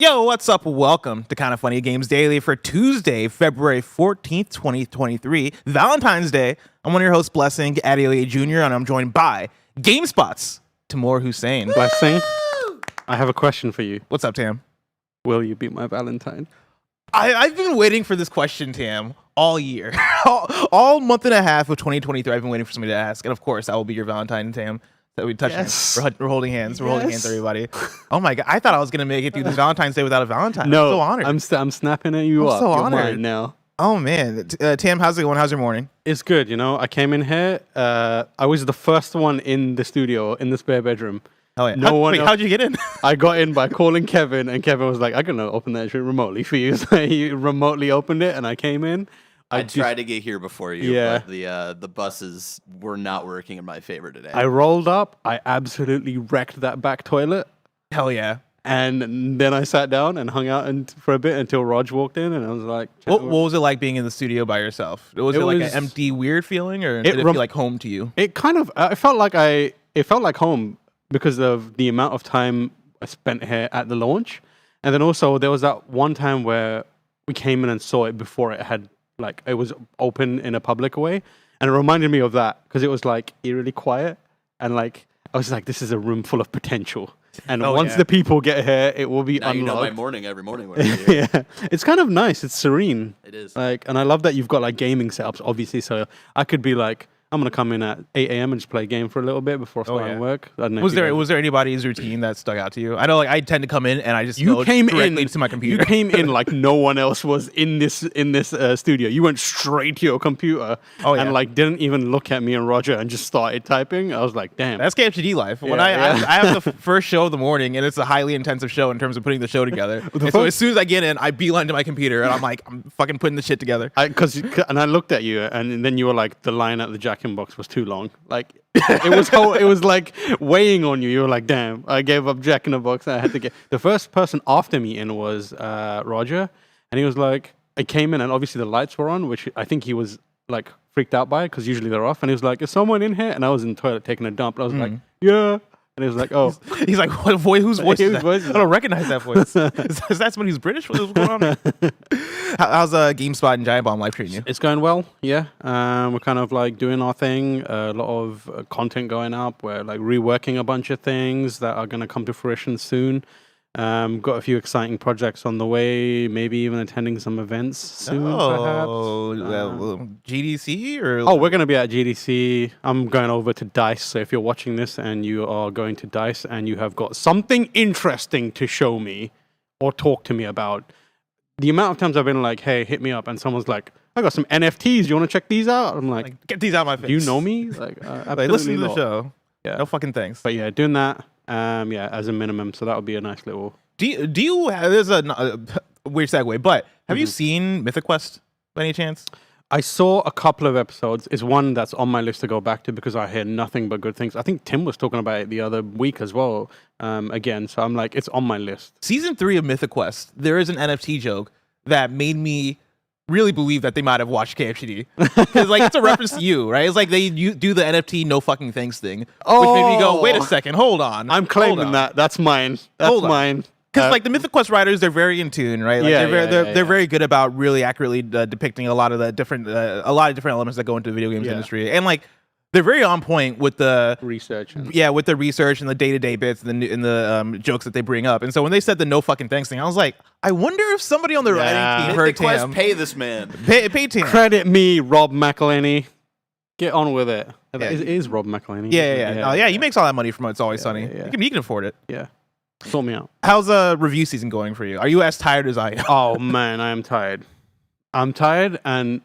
Yo, what's up? Welcome to KindaFunny Games Daily for Tuesday, February 14th, 2023, Valentine's Day. I'm one of your hosts, Blessing, Adelia Jr., and I'm joined by GameSpot's Tamoor Hussain. Blessing, I have a question for you. What's up, Tam? Will you be my Valentine? I've been waiting for this question, Tam, all year. all month and a half of 2023, I've been waiting for somebody to ask. And of course, I will be your Valentine, Tam. That we touch hands. We're holding hands. We're holding hands, everybody. Oh my god! I thought I was gonna make it through this Valentine's Day without a Valentine. No, I'm so honored. I'm snapping at you up. So You're honored mine now. Oh man, Tam, how's it going? How's your morning? It's good. You know, I came in here. I was the first one in the studio in the spare bedroom. Oh yeah. How'd you get in? I got in by calling Kevin, and Kevin was like, "I can open that shit remotely for you." So he remotely opened it, and I came in. I tried to get here before you, but the buses were not working in my favor today. I rolled up. I absolutely wrecked that back toilet. Hell yeah. And then I sat down and hung out for a bit until Raj walked in, and I was like, what was it like being in the studio by yourself? Was it like an empty, weird feeling, or did it feel like home to you? It kind of, it felt like home because of the amount of time I spent here at the launch. And then also there was that one time where we came in and saw it before it had, like, it was open in a public way. And it reminded me of that because it was like eerily quiet. And like, I was like, this is a room full of potential. And once the people get here, it will be now unlocked. You know my morning every morning when I'm here. Yeah, it's kind of nice. It's serene. It is. Like, and I love that you've got like gaming setups, obviously. So I could be like, I'm gonna come in at 8 a.m. and just play a game for a little bit before starting work. I don't know. Was there anybody's routine that stuck out to you? I know, like, I tend to come in and I just go directly to my computer. You came in like no one else was in this studio. You went straight to your computer and like didn't even look at me and Roger and just started typing. I was like, damn. That's KFGD life. When I have the first show of the morning, and it's a highly intensive show in terms of putting the show together. So as soon as I get in, I beeline to my computer and I'm fucking putting the shit together. And I looked at you, and then you were like, the line at the Jack-in-Box was too long. Like it was like weighing on you. You were like, damn, I gave up Jack-in-the-Box. I had to get the first person after me in was Roger, and he was like, I came in and obviously the lights were on, which I think he was like freaked out by because usually they're off, and he was like, is someone in here? And I was in the toilet taking a dump, and I was like, yeah. And he was like, oh. He's like, what voice? Whose voice is that? I don't recognize that voice. Is that somebody who's British? What's going on? How's GameSpot and Giant Bomb life treating you? It's going well, yeah. We're kind of like doing our thing. A lot of content going up. We're like reworking a bunch of things that are going to come to fruition soon. Got a few exciting projects on the way. Maybe even attending some events soon, perhaps. GDC or? Oh, we're going to be at GDC. I'm going over to DICE. So if you're watching this and you are going to DICE and you have got something interesting to show me or talk to me about, the amount of times I've been like, hey, hit me up, and someone's like, I got some NFTs. You want to check these out? I'm like, get these out of my face. Do you know me? Like, listen to the show. Yeah, no fucking thanks. But yeah, doing that. As a minimum, so that would be a nice little. Do you have, there's a weird segue, but have you seen Mythic Quest by any chance? I saw a couple of episodes. It's one that's on my list to go back to because I hear nothing but good things. I think Tim was talking about it the other week as well. Again, so I'm like, it's on my list. Season 3 of Mythic Quest, there is an NFT joke that made me really believe that they might have watched KFGD. Because like, it's a reference to you, right? It's like you do the NFT no fucking things thing, which made me go, wait a second, hold on. I'm claiming that. That's mine. That's mine. Because like the Mythic Quest writers, they're very in tune, right? Like, they're very good about really accurately depicting a lot of different elements that go into the video games industry, and like they're very on point with the research. With the research and the day-to-day bits and the jokes that they bring up. And so when they said the no fucking thanks thing, I was like, I wonder if somebody on the writing team heard Tam. Pay this man. Pay Tam. Credit me, Rob McElhenney. Get on with it. It is Rob McElhenney. Yeah. He makes all that money from It's Always Sunny. Yeah. He can afford it. Yeah. Sort me out. How's review season going for you? Are you as tired as I am? Oh man, I am tired. I'm tired and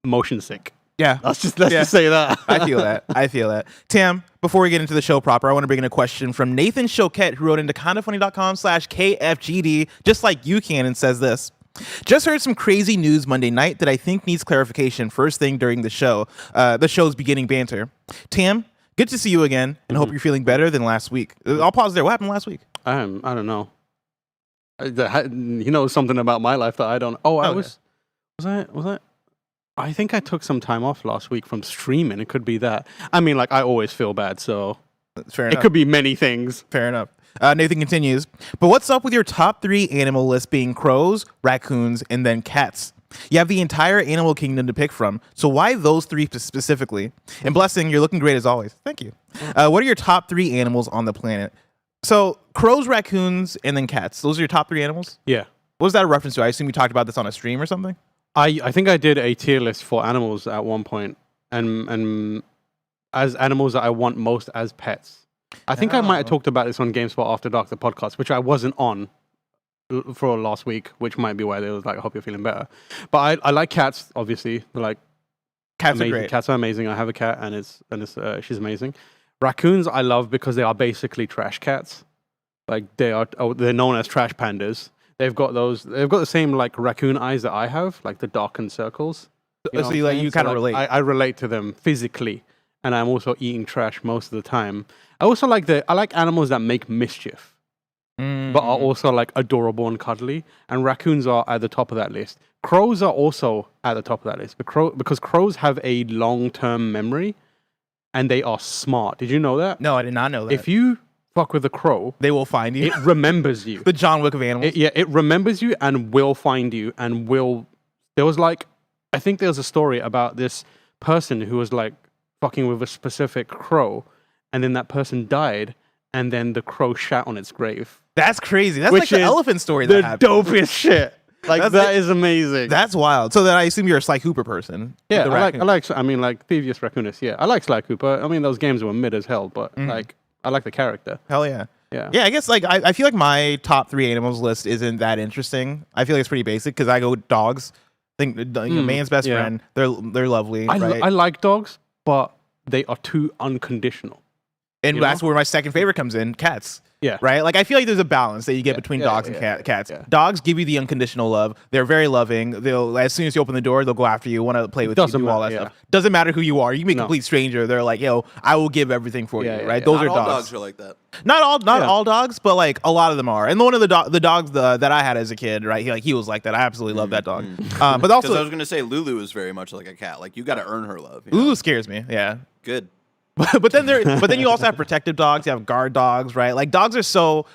motion sick. Yeah. Let's just say that. I feel that. Tam, before we get into the show proper, I want to bring in a question from Nathan Choquette, who wrote into kindafunny.com/KFGD, just like you can, and says this. Just heard some crazy news Monday night that I think needs clarification first thing during the show, the show's beginning banter. Tam, good to see you again, and hope you're feeling better than last week. I'll pause there. What happened last week? I don't know. He knows something about my life that I don't. Was I? I think I took some time off last week from streaming. It could be that. I mean, like, I always feel bad, so fair enough. It could be many things. Fair enough. Nathan continues, but what's up with your top 3 animal list being crows, raccoons, and then cats? You have the entire animal kingdom to pick from, so why those 3 specifically? And Blessing, you're looking great as always. Thank you. What are your top 3 animals on the planet? So crows, raccoons, and then cats. Those are your top 3 animals? Yeah. What was that a reference to? I assume you talked about this on a stream or something? I think I did a tier list for animals at one point, and as animals that I want most as pets. I think I might have talked about this on GameSpot After Dark, the podcast, which I wasn't on for last week, which might be why they was like, I hope you're feeling better. But I like cats, obviously. They're like Cats amazing. are great. Cats are amazing. I have a cat, and she's amazing. Raccoons I love because they are basically trash cats. Like they're known as trash pandas. They've got the same like raccoon eyes that I have, like the darkened circles. So you kind of relate. I relate to them physically, and I'm also eating trash most of the time. I also like animals that make mischief. But are also like adorable and cuddly, and raccoons are at the top of that list. Crows are also at the top of that list because crows have a long-term memory, and they are smart. Did you know that? No, I did not know that. If you fuck with a crow, they will find you. It remembers you. The John Wick of animals. It remembers you and will find you and will. There was like, I think there's a story about this person who was like fucking with a specific crow, and then that person died, and then the crow shat on its grave. That's crazy. That's like the elephant story that happened. The dopest shit. Like that is amazing. That's wild. So then I assume you're a Sly Cooper person. Yeah, I like Thievius Raccoonus. Yeah, I like Sly Cooper. I mean, those games were mid as hell, but like I like the character. Hell yeah. Yeah. Yeah, I guess like I feel like my top 3 animals list isn't that interesting. I feel like it's pretty basic because I go with dogs. I think man's best friend. They're lovely. I like dogs, but they are too unconditional. And that's where my second favorite comes in, cats. Yeah. Right? Like, I feel like there's a balance that you get between dogs and cats. Yeah. Dogs give you the unconditional love. They're very loving. They'll, as soon as you open the door, they'll go after you, want to play with you, do all that stuff. Doesn't matter who you are. You can be a complete stranger. They're like, yo, I will give everything for you, right? Those not are all dogs. Dogs are like that. Not all dogs, but like a lot of them are. And one of the dogs that I had as a kid, right? He was like that. I absolutely love that dog. But also, I was gonna say Lulu is very much like a cat. Like you got to earn her love. Lulu scares me. Yeah. Good. But then you also have protective dogs. You have guard dogs, right? Like dogs are so.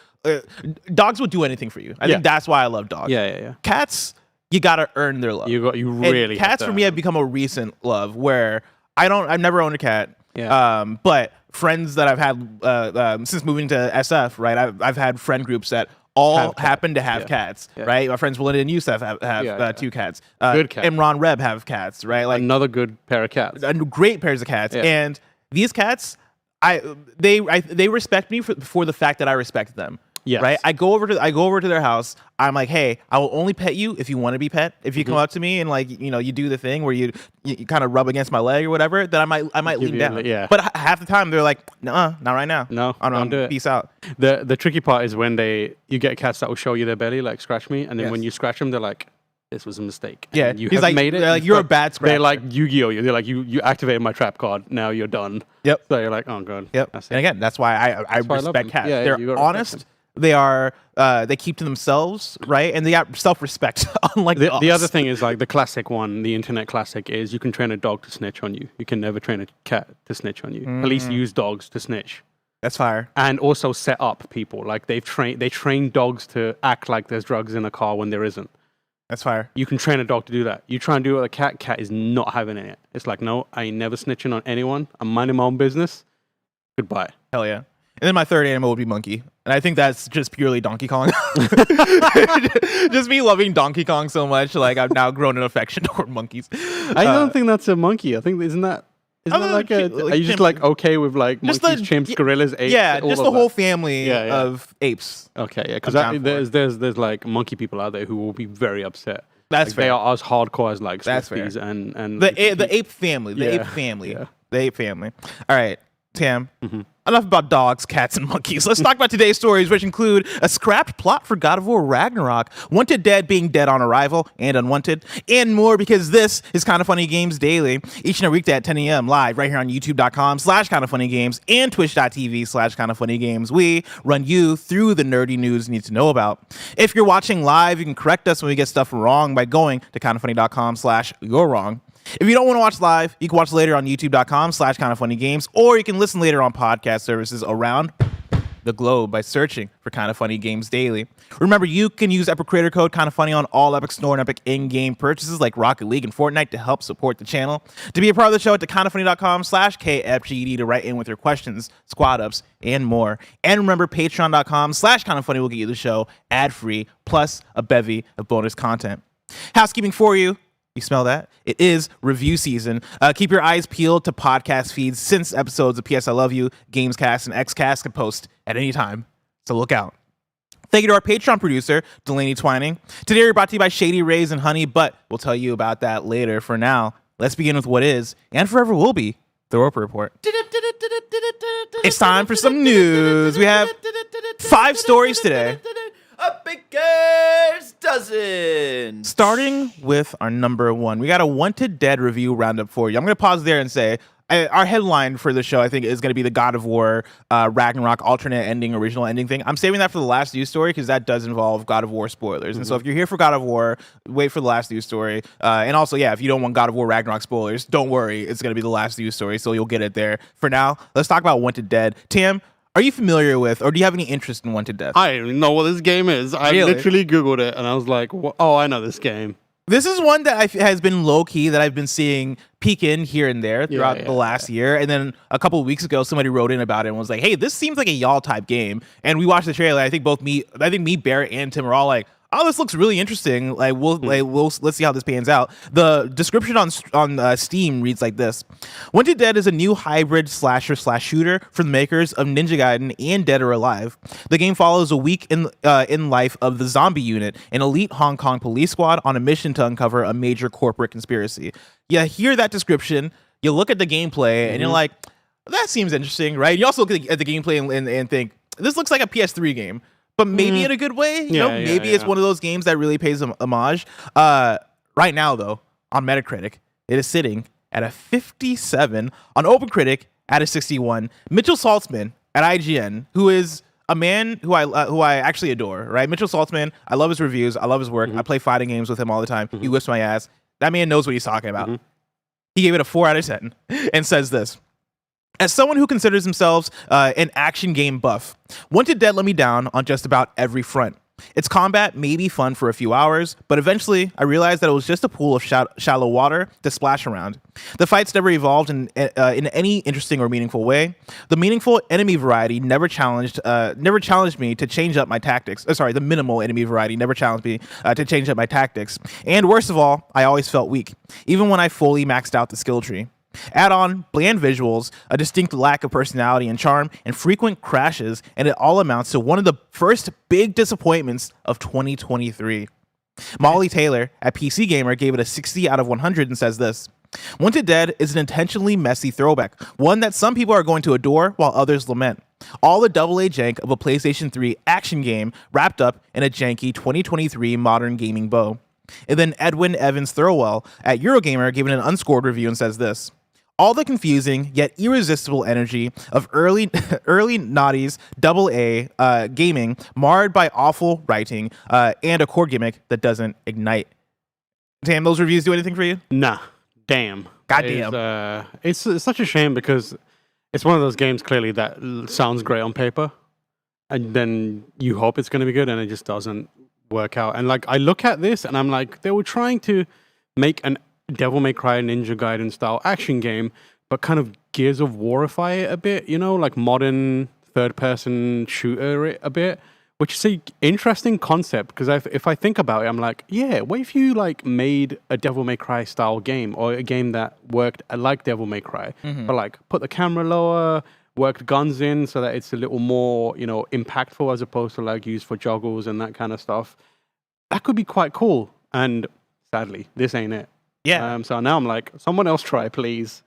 Dogs will do anything for you. I think that's why I love dogs. Yeah. Cats, you gotta earn their love. You really. And cats for me have become a recent love where I've never owned a cat. Yeah. But friends that I've had since moving to SF, right? I've had friend groups that all happen to have cats, right? My friends Belinda and Yusuf have 2 cats. Good cats. Imran Reb have cats, right? Like another good pair of cats. Great pairs of cats, and these cats, they respect me for the fact that I respect them. Yes. Right. I go over to their house. I'm like, hey, I will only pet you if you want to be pet. If you come up to me and like, you do the thing where you kind of rub against my leg or whatever, then I might lean down. But half the time they're like, nah, not right now. No, don't do it. Peace out. The tricky part is when you get cats that will show you their belly, like scratch me, and then when you scratch them, they're like, this was a mistake. Yeah, you have made it. They're like, you're a bad scratcher. They're like Yu-Gi-Oh! They're like, you activated my trap card. Now you're done. Yep. So you're like, oh god. Yep. And again, that's why I respect cats. Yeah, they're honest. They are. They keep to themselves, right? And they got self-respect. Unlike the other thing is like the classic one, the internet classic is you can train a dog to snitch on you. You can never train a cat to snitch on you. Police use dogs to snitch. That's fire. And also set up people. Like they train dogs to act like there's drugs in a car when there isn't. That's fire. You can train a dog to do that. You try and do it with a cat. Cat is not having it. It's like, no, I ain't never snitching on anyone. I'm minding my own business. Goodbye. Hell yeah. And then my third animal would be monkey. And I think that's just purely Donkey Kong. Just me loving Donkey Kong so much. Like, I've now grown an affection toward monkeys. I don't think that's a monkey. I think, isn't that like a... Are you just like okay with like monkeys, chimps, gorillas, apes? Yeah, just the whole family of apes. Okay, yeah. Because there's like monkey people out there who will be very upset. That's like, fair. They are as hardcore as like that's fair. And the ape family. The ape family. Yeah. The ape family. All right, Tam. Enough about dogs, cats, and monkeys. Let's talk about today's stories, which include a scrapped plot for God of War Ragnarok, Wanted Dead being dead on arrival and unwanted, and more, because this is KindaFunny Games Daily, each and every weekday at 10 a.m. live right here on youtube.com/KindaFunnyGames and twitch.tv/KindaFunnyGames. We run you through the nerdy news you need to know about. If you're watching live, you can correct us when we get stuff wrong by going to KindaFunny.com/you're-wrong. If you don't want to watch live, you can watch later on youtube.com/KindaFunnyGames, or you can listen later on podcast services around the globe by searching for KindaFunny Games Daily. Remember, you can use Epic Creator Code KindaFunny on all Epic Store and Epic in-game purchases like Rocket League and Fortnite to help support the channel. To be a part of the show, at kindafunny.com/KFGD to write in with your questions, squad ups, and more. And remember, patreon.com/KindaFunny will get you the show ad-free, plus a bevy of bonus content. Housekeeping for you. You smell that? It is review season. Keep your eyes peeled to podcast feeds since episodes of P.S. I Love You, Gamescast, and Xcast can post at any time. So look out. Thank you to our Patreon producer, Delaney Twining. Today we're brought to you by Shady Rays and Honey, but we'll tell you about that later. For now, let's begin with what is, and forever will be, the Roper Report. It's time for some news. We have 5 stories today. A baker's dozen. Starting with our number 1, we got a Wanted Dead review roundup for you. I'm going to pause there and say our headline for the show, I think, is going to be the God of War Ragnarok alternate ending, original ending thing. I'm saving that for the last news story because that does involve God of War spoilers. And so if you're here for God of War, wait for the last news story. And also, yeah, if you don't want God of War Ragnarok spoilers, don't worry. It's going to be the last news story, so you'll get it there. For now, let's talk about Wanted Dead. Tim, are you familiar with, or do you have any interest in Wanted Dead? I don't even know what this game is. I literally Googled it, and I was like, oh, I know this game. This is one that has been low-key that I've been seeing peek in here and there throughout the last year. And then a couple of weeks ago, somebody wrote in about it and was like, hey, this seems like a y'all type game. And we watched the trailer. I think me, Barrett, and Tim are all like, oh, this looks really interesting. Let's see how this pans out. The description on Steam reads like this: Wanted Dead is a new hybrid slasher/shooter from the makers of Ninja Gaiden and Dead or Alive. The game follows a week in life of the Zombie Unit, an elite Hong Kong police squad on a mission to uncover a major corporate conspiracy. You hear that description, you look at the gameplay, and you're like, that seems interesting, right? You also look at the gameplay and think, this looks like a PS3 game. But maybe in a good way, maybe it's one of those games that really pays homage. Right now, though, on Metacritic, it is sitting at a 57. On OpenCritic, at a 61. Mitchell Saltzman at IGN, who is a man who I actually adore, right? Mitchell Saltzman, I love his reviews. I love his work. I play fighting games with him all the time. He whips my ass. That man knows what he's talking about. He gave it a 4 out of 10 and says this: as someone who considers themselves an action game buff, Wanted Dead let me down on just about every front. Its combat may be fun for a few hours, but eventually I realized that it was just a pool of shallow water to splash around. The fights never evolved in any interesting or meaningful way. The meaningful enemy variety never challenged me to change up my tactics. The minimal enemy variety never challenged me to change up my tactics. And worst of all, I always felt weak, even when I fully maxed out the skill tree. Add on bland visuals, a distinct lack of personality and charm, and frequent crashes, and it all amounts to one of the first big disappointments of 2023. Molly Taylor at PC Gamer gave it a 60 out of 100 and says this: Wanted Dead is an intentionally messy throwback, one that some people are going to adore while others lament. All the AA jank of a PlayStation 3 action game wrapped up in a janky 2023 modern gaming bow. And then Edwin Evans Thirlwell at Eurogamer gave it an unscored review and says this: all the confusing yet irresistible energy of early noughties AA gaming, marred by awful writing and a core gimmick that doesn't ignite. Damn, those reviews do anything for you? Nah, damn. Goddamn. It's such a shame because it's one of those games clearly that sounds great on paper, and then you hope it's going to be good, and it just doesn't work out. And like, I look at this and I'm like, they were trying to make an Devil May Cry Ninja Gaiden style action game, but kind of Gears of Warify it a bit, like modern third person shooter it a bit, which is an interesting concept because if I think about it, I'm like, yeah, what if you like made a Devil May Cry style game or a game that worked like Devil May Cry, but like put the camera lower, worked guns in so that it's a little more, impactful as opposed to like used for joggles and that kind of stuff. That could be quite cool. And sadly, this ain't it. Yeah. So now I'm like, someone else try, please.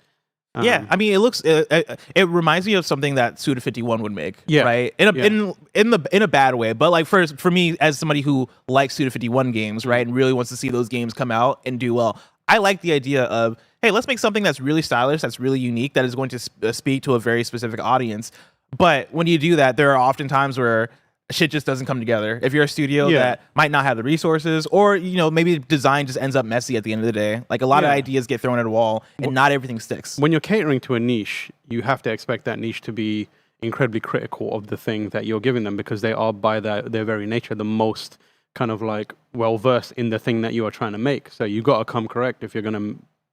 Yeah, I mean, it looks. It reminds me of something that Suda51 would make. Yeah. Right. In a bad way, but like for me as somebody who likes Suda51 games, right, and really wants to see those games come out and do well, I like the idea of, hey, let's make something that's really stylish, that's really unique, that is going to speak to a very specific audience. But when you do that, there are often times where shit just doesn't come together. If you're a studio that might not have the resources, or maybe design just ends up messy at the end of the day. Like a lot of ideas get thrown at a wall, and not everything sticks. When you're catering to a niche, you have to expect that niche to be incredibly critical of the thing that you're giving them, because they are by their very nature the most kind of like well versed in the thing that you are trying to make. So you got to come correct if you're going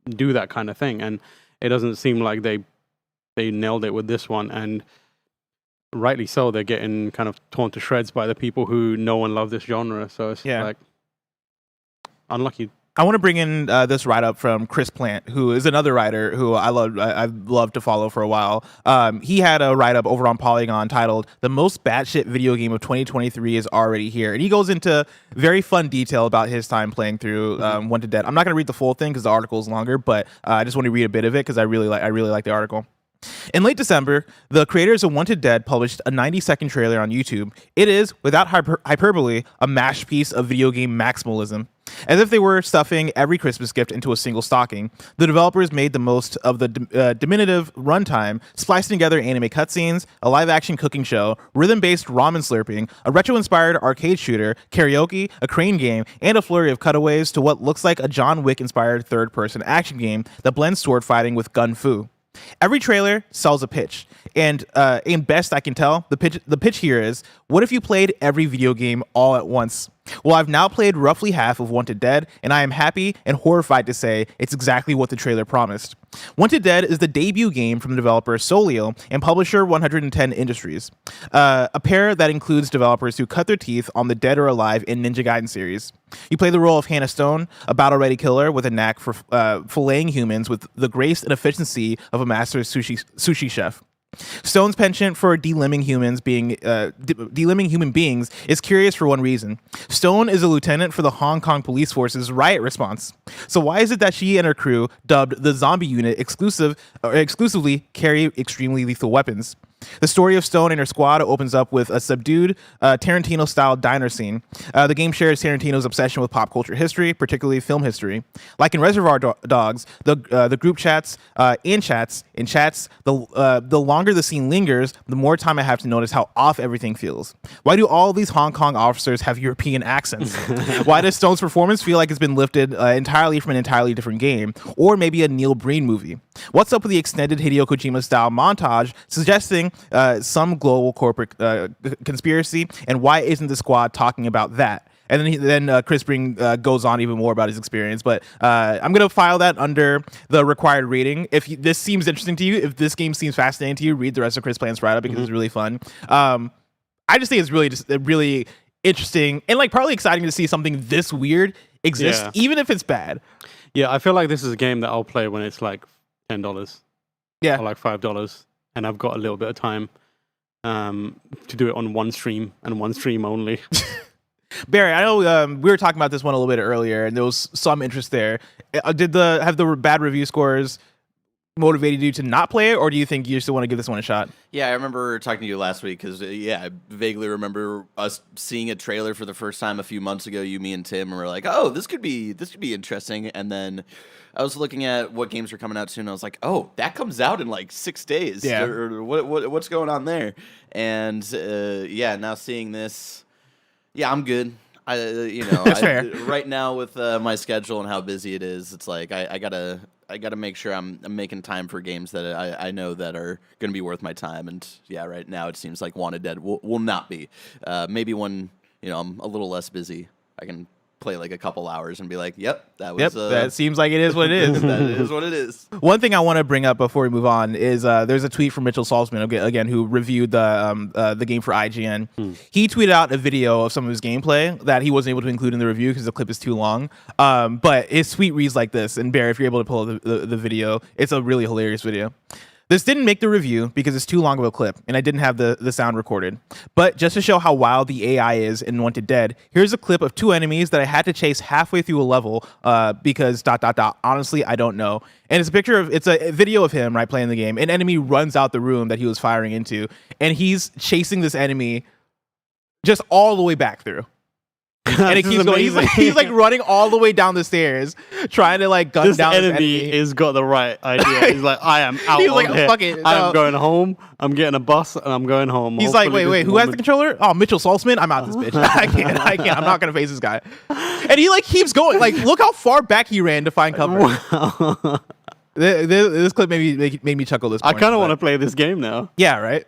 to do that kind of thing. And it doesn't seem like they nailed it with this one, and rightly so. They're getting kind of torn to shreds by the people who know and love this genre. So it's like unlucky. I want to bring in this write-up from Chris Plant, who is another writer who I've loved to follow for a while. He had a write-up over on Polygon titled "The Most Batshit Video Game of 2023 is Already Here," and he goes into very fun detail about his time playing through Wanted Dead. I'm not going to read the full thing because the article is longer, but I just want to read a bit of it because I really like the article. In late December, the creators of Wanted Dead published a 90-second trailer on YouTube. It is, without hyperbole, a masterpiece of video game maximalism. As if they were stuffing every Christmas gift into a single stocking, the developers made the most of the diminutive runtime, splicing together anime cutscenes, a live-action cooking show, rhythm-based ramen slurping, a retro-inspired arcade shooter, karaoke, a crane game, and a flurry of cutaways to what looks like a John Wick-inspired third-person action game that blends sword fighting with gun fu. Every trailer sells a pitch, and in best I can tell, the pitch here is, what if you played every video game all at once? Well, I've now played roughly half of Wanted Dead, and I am happy and horrified to say it's exactly what the trailer promised. Wanted Dead is the debut game from the developer Solio and publisher 110 Industries, a pair that includes developers who cut their teeth on the Dead or Alive and Ninja Gaiden series. You play the role of Hannah Stone, a battle-ready killer with a knack for filleting humans with the grace and efficiency of a master sushi chef. Stone's penchant for delimbing human beings is curious for one reason. Stone is a lieutenant for the Hong Kong police force's riot response. So why is it that she and her crew, dubbed the Zombie Unit, exclusively carry extremely lethal weapons? The story of Stone and her squad opens up with a subdued Tarantino-style diner scene. The game shares Tarantino's obsession with pop culture history, particularly film history. Like in Reservoir Dogs, the group chats, the longer the scene lingers, the more time I have to notice how off everything feels. Why do all these Hong Kong officers have European accents? Why does Stone's performance feel like it's been lifted entirely from an entirely different game, or maybe a Neil Breen movie? What's up with the extended Hideo Kojima-style montage suggesting some global corporate conspiracy, and why isn't the squad talking about that? And then Chris Breen goes on even more about his experience, but I'm going to file that under the required rating. If this seems interesting to you, if this game seems fascinating to you, read the rest of Chris Plant's write-up because it's really fun. I just think it's really interesting and like probably exciting to see something this weird exist, even if it's bad. Yeah, I feel like this is a game that I'll play when it's like $10. Yeah. Or like $5. And I've got a little bit of time to do it on one stream and one stream only. Barry, I know we were talking about this one a little bit earlier, and there was some interest there. Have the bad review scores motivated you to not play it, or do you think you still want to give this one a shot? Yeah, I remember talking to you last week because I vaguely remember us seeing a trailer for the first time a few months ago. You, me, and Tim, and we're like, "Oh, this could be interesting." And then I was looking at what games are coming out soon. And I was like, "Oh, that comes out in like 6 days." Yeah. Or what's going on there? And now seeing this, I'm good. That's fair. Right now with my schedule and how busy it is, it's like I gotta make sure I'm making time for games that I know that are going to be worth my time. And right now it seems like Wanted Dead will not be. Maybe when I'm a little less busy, I can play like a couple hours and be like, "Yep, that was." That seems like it is what it is. That is what it is. One thing I want to bring up before we move on is there's a tweet from Mitchell Salzman again, who reviewed the game for IGN. He tweeted out a video of some of his gameplay that he wasn't able to include in the review because the clip is too long. But his tweet reads like this. And Bear, if you're able to pull up the video, it's a really hilarious video. This didn't make the review because it's too long of a clip, and I didn't have the sound recorded. But just to show how wild the AI is in Wanted Dead, here's a clip of 2 enemies that I had to chase halfway through a level because ... Honestly, I don't know. And it's a video of him playing the game. An enemy runs out the room that he was firing into, and he's chasing this enemy just all the way back through. And it keeps going. He's like running all the way down the stairs, trying to like gun down this enemy. Has got the right idea. He's like, I am out. He's like, here. Fuck it. I am going home. I'm getting a bus and I'm going home. He's like, wait, who has the controller? Oh, Mitchell Salzman. I'm out this bitch. I can't. I'm not gonna face this guy. And he like keeps going. Like, look how far back he ran to find cover. Wow. This clip made me chuckle. This point, I kind of want to play this game now. Yeah, right.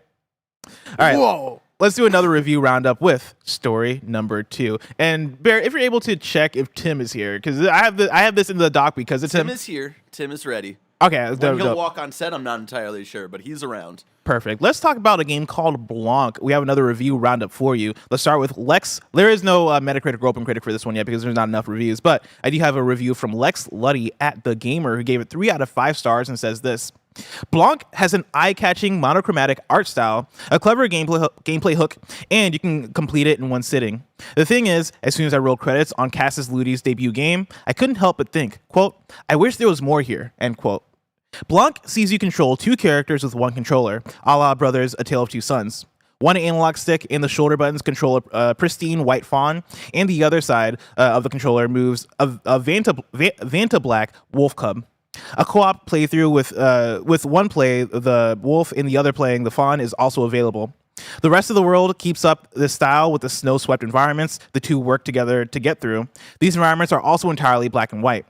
All right. Whoa. Let's do another review roundup with story number 2. And Bear, if you're able to check if Tim is here, because I have this in the doc because it's Tim is here. Tim is ready. Okay, When he'll walk on set, I'm not entirely sure, but he's around. Perfect. Let's talk about a game called Blanc. We have another review roundup for you. Let's start with Lex. There is no Metacritic or Open Critic for this one yet because there's not enough reviews, but I do have a review from Lex Luddy at The Gamer who gave it 3 out of 5 stars and says this. Blanc has an eye-catching monochromatic art style, a clever gameplay hook, and you can complete it in one sitting. The thing is, as soon as I rolled credits on Cassius Ludi's debut game, I couldn't help but think, quote, I wish there was more here, end quote. Blanc sees you control 2 characters with 1 controller, a la Brothers, A Tale of Two Sons. One analog stick and the shoulder buttons control a pristine white fawn, and the other side of the controller moves a Vanta Black wolf cub. A co-op playthrough with one play the wolf and the other playing the fawn is also available. The rest of the world keeps up this style with the snow-swept environments the 2 work together to get through. These environments are also entirely black and white.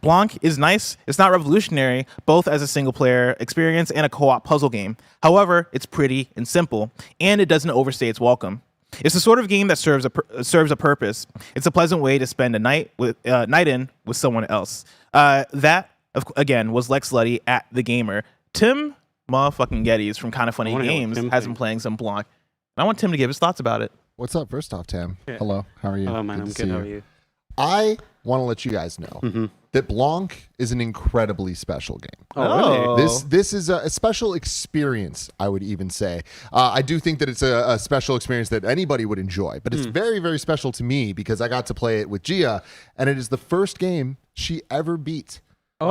Blanc is nice. It's not revolutionary, both as a single-player experience and a co-op puzzle game. However, it's pretty and simple, and it doesn't overstay its welcome. It's the sort of game that serves a purpose. It's a pleasant way to spend a night in with someone else. That, again, was Lex Luddy at The Gamer. Tim motherfucking Geddes from KindaFunny Games has been playing some Blanc. And I want Tim to give his thoughts about it. What's up? First off, Tim. Yeah. Hello. How are you? Hello, man. I'm good. How are you? I want to let you guys know that Blanc is an incredibly special game. Oh, really? This is a special experience, I would even say. I do think that it's a special experience that anybody would enjoy, but it's very, very special to me because I got to play it with Gia, and it is the first game she ever beat. Oh,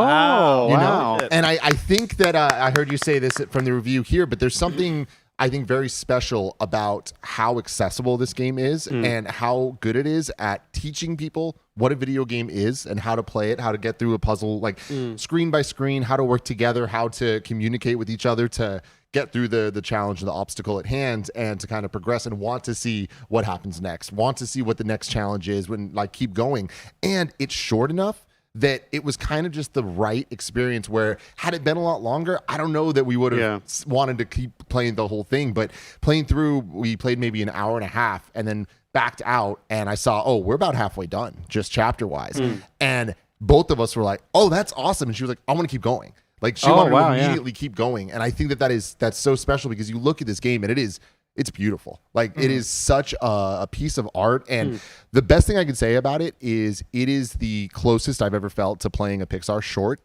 wow. And I think that I heard you say this from the review here, but there's something I think very special about how accessible this game is and how good it is at teaching people what a video game is and how to play it, how to get through a puzzle, like screen by screen, how to work together, how to communicate with each other to get through the challenge and the obstacle at hand and to kind of progress and want to see what happens next, want to see what the next challenge is, when like keep going. And it's short enough that it was kind of just the right experience where had it been a lot longer, I don't know that we would have wanted to keep playing the whole thing, but playing through, we played maybe an hour and a half and then backed out and I saw, oh, we're about halfway done, just chapter wise. And both of us were like, oh, that's awesome. And she was like, I want to keep going. Like she wanted to immediately keep going. And I think that's so special because you look at this game and it's beautiful. Like it is such a piece of art. And the best thing I can say about it is the closest I've ever felt to playing a Pixar short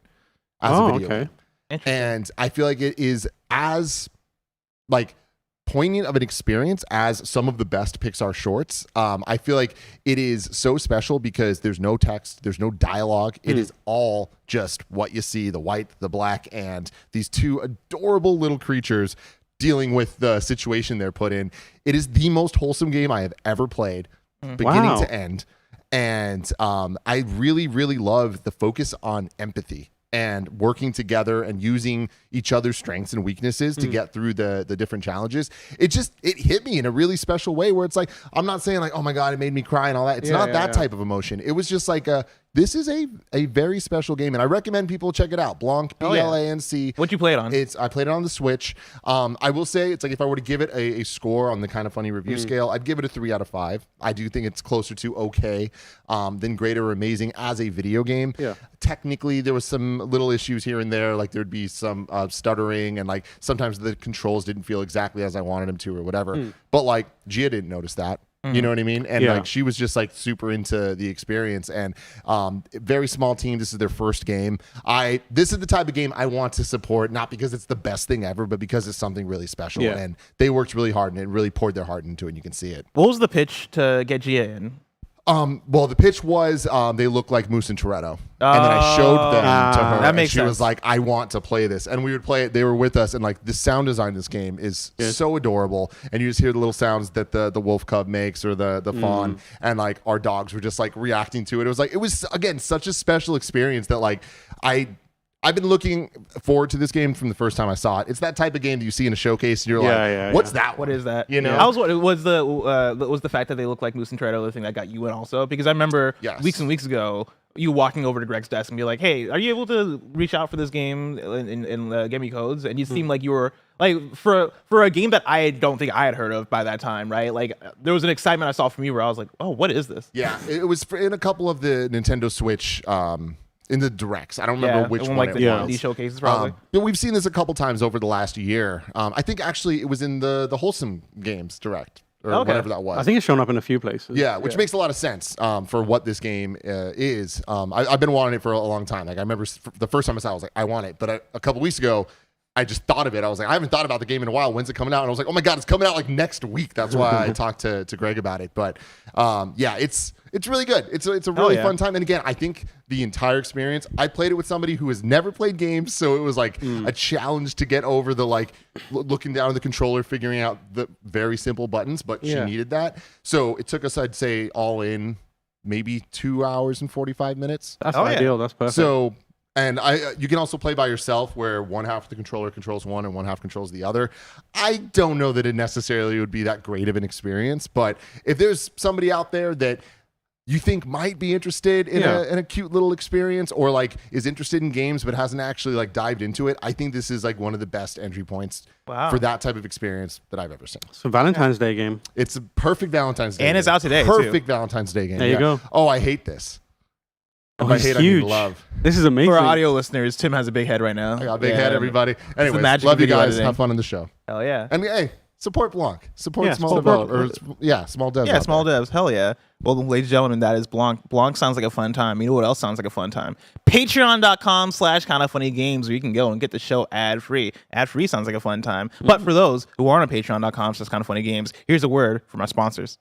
as a video game. And I feel like it is as like poignant of an experience as some of the best Pixar shorts. I feel like it is so special because there's no text, there's no dialogue. It is all just what you see, the white, the black, and these 2 adorable little creatures dealing with the situation they're put in. It is the most wholesome game I have ever played, beginning to end. And I really, really love the focus on empathy and working together and using each other's strengths and weaknesses to get through the different challenges. It hit me in a really special way where it's like, I'm not saying like, oh my God, it made me cry and all that. It's not that type of emotion. It was just like this is a very special game, and I recommend people check it out. Blanc, B-L-A-N-C. What'd you play it on? I played it on the Switch. I will say, it's like if I were to give it a score on the KindaFunny review scale, I'd give it a 3 out of 5. I do think it's closer to okay than great or amazing as a video game. Yeah. Technically, there was some little issues here and there, like there'd be some stuttering, and like sometimes the controls didn't feel exactly as I wanted them to or whatever. But like Gia didn't notice that. You know what I mean? And like she was just like super into the experience, and very small team. This is their first game. This is the type of game I want to support, not because it's the best thing ever, but because it's something really special. And they worked really hard and it really poured their heart into it, and you can see it. What was the pitch to get Gia in? Well, the pitch was they look like Moose and Toretto. And then I showed them to her. That makes sense. She was like, I want to play this. And we would play it. They were with us. And like the sound design of this game is so adorable. And you just hear the little sounds that the wolf cub makes or the fawn. And like our dogs were just like reacting to it. It was again, such a special experience that like I've been looking forward to this game from the first time I saw it. It's that type of game that you see in a showcase, and you're like, "What's that? What is that?" You know, was the fact that they look like Moose and Toretto the thing that got you in also? Because I remember weeks and weeks ago, you walking over to Greg's desk and be like, "Hey, are you able to reach out for this game and get me codes?" And you seem like you were like for a game that I don't think I had heard of by that time, right? Like there was an excitement I saw from you where I was like, "Oh, what is this?" Yeah, it was in a couple of the Nintendo Switch. In the directs, I don't remember which one like it the was. indie showcases, probably. But we've seen this a couple times over the last year. I think actually it was in the Wholesome Games direct or whatever that was. I think it's shown up in a few places. Yeah, which makes a lot of sense for what this game is. I've been wanting it for a long time. Like I remember the first time I saw it, I was like, I want it. But a couple weeks ago, I just thought of it. I was like, I haven't thought about the game in a while. When's it coming out? And I was like, oh my God, it's coming out like next week. That's why I talked to Greg about it. But yeah, it's really good. It's a really fun time. And again, I think the entire experience, I played it with somebody who has never played games. So it was like a challenge to get over the like looking down at the controller, figuring out the very simple buttons, but she needed that. So it took us, I'd say, all in maybe 2 hours and 45 minutes. That's ideal. That's perfect. So, and you can also play by yourself where one half of the controller controls one and one half controls the other. I don't know that it necessarily would be that great of an experience, but if there's somebody out there that you think might be interested in a cute little experience or like is interested in games but hasn't actually like dived into it, I think this is like one of the best entry points for that type of experience that I've ever seen. So Valentine's Day game. It's a perfect Valentine's Day and game. it's out today. Perfect Valentine's Day game. There you go. Oh, I hate this. Oh, By it's hate, huge. I mean love. This is amazing. For our audio listeners, Tim has a big head right now. I got a big head, everybody. Anyways, magic love of you video guys. editing. Have fun on the show. Hell yeah. And hey, support Blanc. Support small support- developers. Small devs. Yeah, out small there. devs. Hell yeah. Well, ladies and gentlemen, that is Blanc. Blanc sounds like a fun time. You know what else sounds like a fun time? Patreon.com/KindaFunnyGames, where you can go and get the show ad-free. Ad-free sounds like a fun time. But for those who aren't on Patreon.com/KindaFunnyGames, here's a word from our sponsors.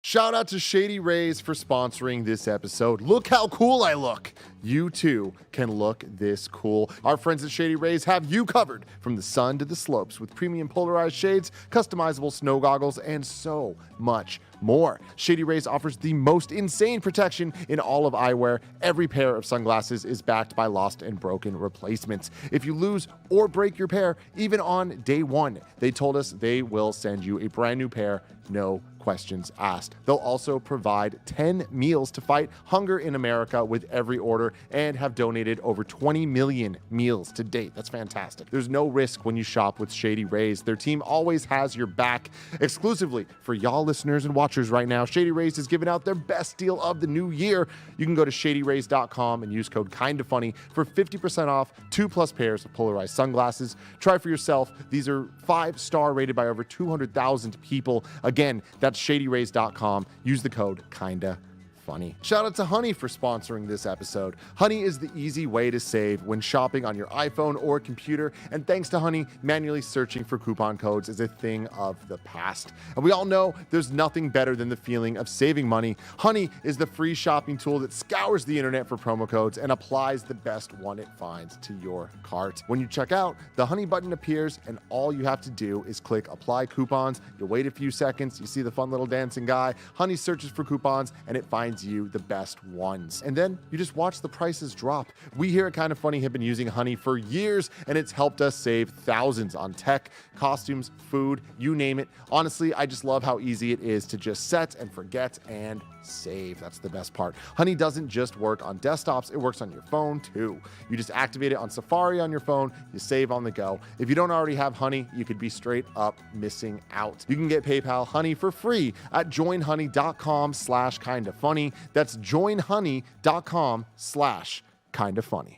Shout out to Shady Rays for sponsoring this episode. Look how cool I look. You too can look this cool. Our friends at Shady Rays have you covered from the sun to the slopes with premium polarized shades, customizable snow goggles, and so much more. Shady Rays offers the most insane protection in all of eyewear. Every pair of sunglasses is backed by lost and broken replacements. If you lose or break your pair, even on day one, they told us they will send you a brand new pair, no questions asked. They'll also provide 10 meals to fight hunger in America with every order and have donated over 20 million meals to date. That's fantastic. There's no risk when you shop with Shady Rays. Their team always has your back. Exclusively for y'all listeners and watchers right now, Shady Rays is giving out their best deal of the new year. You can go to shadyrays.com and use code KindaFunny for 50% off 2+ pairs of polarized sunglasses. Try for yourself. These are 5-star rated by over 200,000 people. Again, that's shadyrays.com. Use the code KindaFunny. Shout out to Honey for sponsoring this episode. Honey is the easy way to save when shopping on your iPhone or computer, and thanks to Honey, manually searching for coupon codes is a thing of the past. And we all know there's nothing better than the feeling of saving money. Honey is the free shopping tool that scours the internet for promo codes and applies the best one it finds to your cart. When you check out, the Honey button appears, and all you have to do is click Apply Coupons. You wait a few seconds, you see the fun little dancing guy. Honey searches for coupons, and it finds you the best ones. And then you just watch the prices drop. We here at Kinda Funny have been using Honey for years, and it's helped us save thousands on tech, costumes, food, you name it. Honestly, I just love how easy it is to just set and forget and save. That's the best part. Honey doesn't just work on desktops, it works on your phone too. You just activate it on Safari on your phone, you save on the go. If you don't already have Honey, you could be straight up missing out. You can get PayPal Honey for free at joinhoney.com/kindafunny. That's joinhoney.com/kindafunny.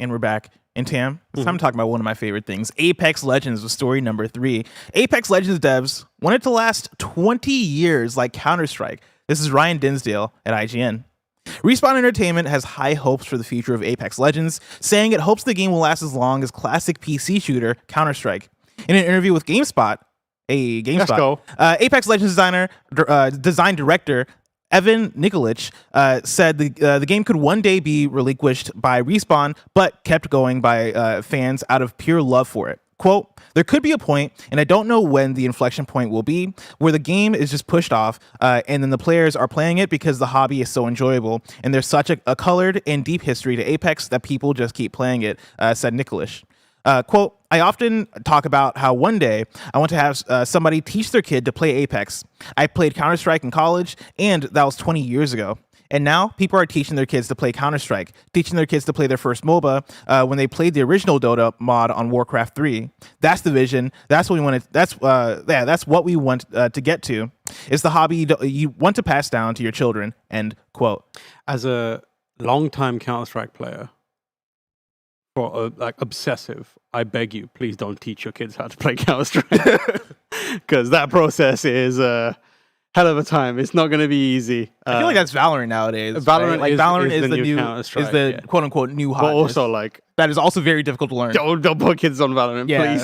And we're back. And Tam, it's time to talk about one of my favorite things. Apex Legends was story number 3. Apex Legends devs want it to last 20 years like Counter-Strike. This is Ryan Dinsdale at IGN. Respawn Entertainment has high hopes for the future of Apex Legends, saying it hopes the game will last as long as classic PC shooter Counter-Strike. In an interview with GameSpot, Apex Legends design director Evan Nikolic said the game could one day be relinquished by Respawn, but kept going by fans out of pure love for it. Quote, there could be a point, and I don't know when the inflection point will be, where the game is just pushed off, and then the players are playing it because the hobby is so enjoyable, and there's such a colored and deep history to Apex that people just keep playing it, said Nikolic. Quote, I often talk about how one day I want to have somebody teach their kid to play Apex. I played Counter-Strike in college, and that was 20 years ago. And now people are teaching their kids to play Counter-Strike, teaching their kids to play their first MOBA when they played the original Dota mod on Warcraft 3. That's the vision. That's what we want. That's what we want to get to. It's the hobby you want to pass down to your children. End quote. As a long-time Counter-Strike player, for like obsessive, I beg you, please don't teach your kids how to play Counter-Strike, because that process is hell of a time. It's not going to be easy. I feel like that's Valorant nowadays. Valorant, right? Valorant is the new new Counter-Strike, quote unquote new but hotness. also like that is also very difficult to learn. don't put kids on Valorant, Yeah.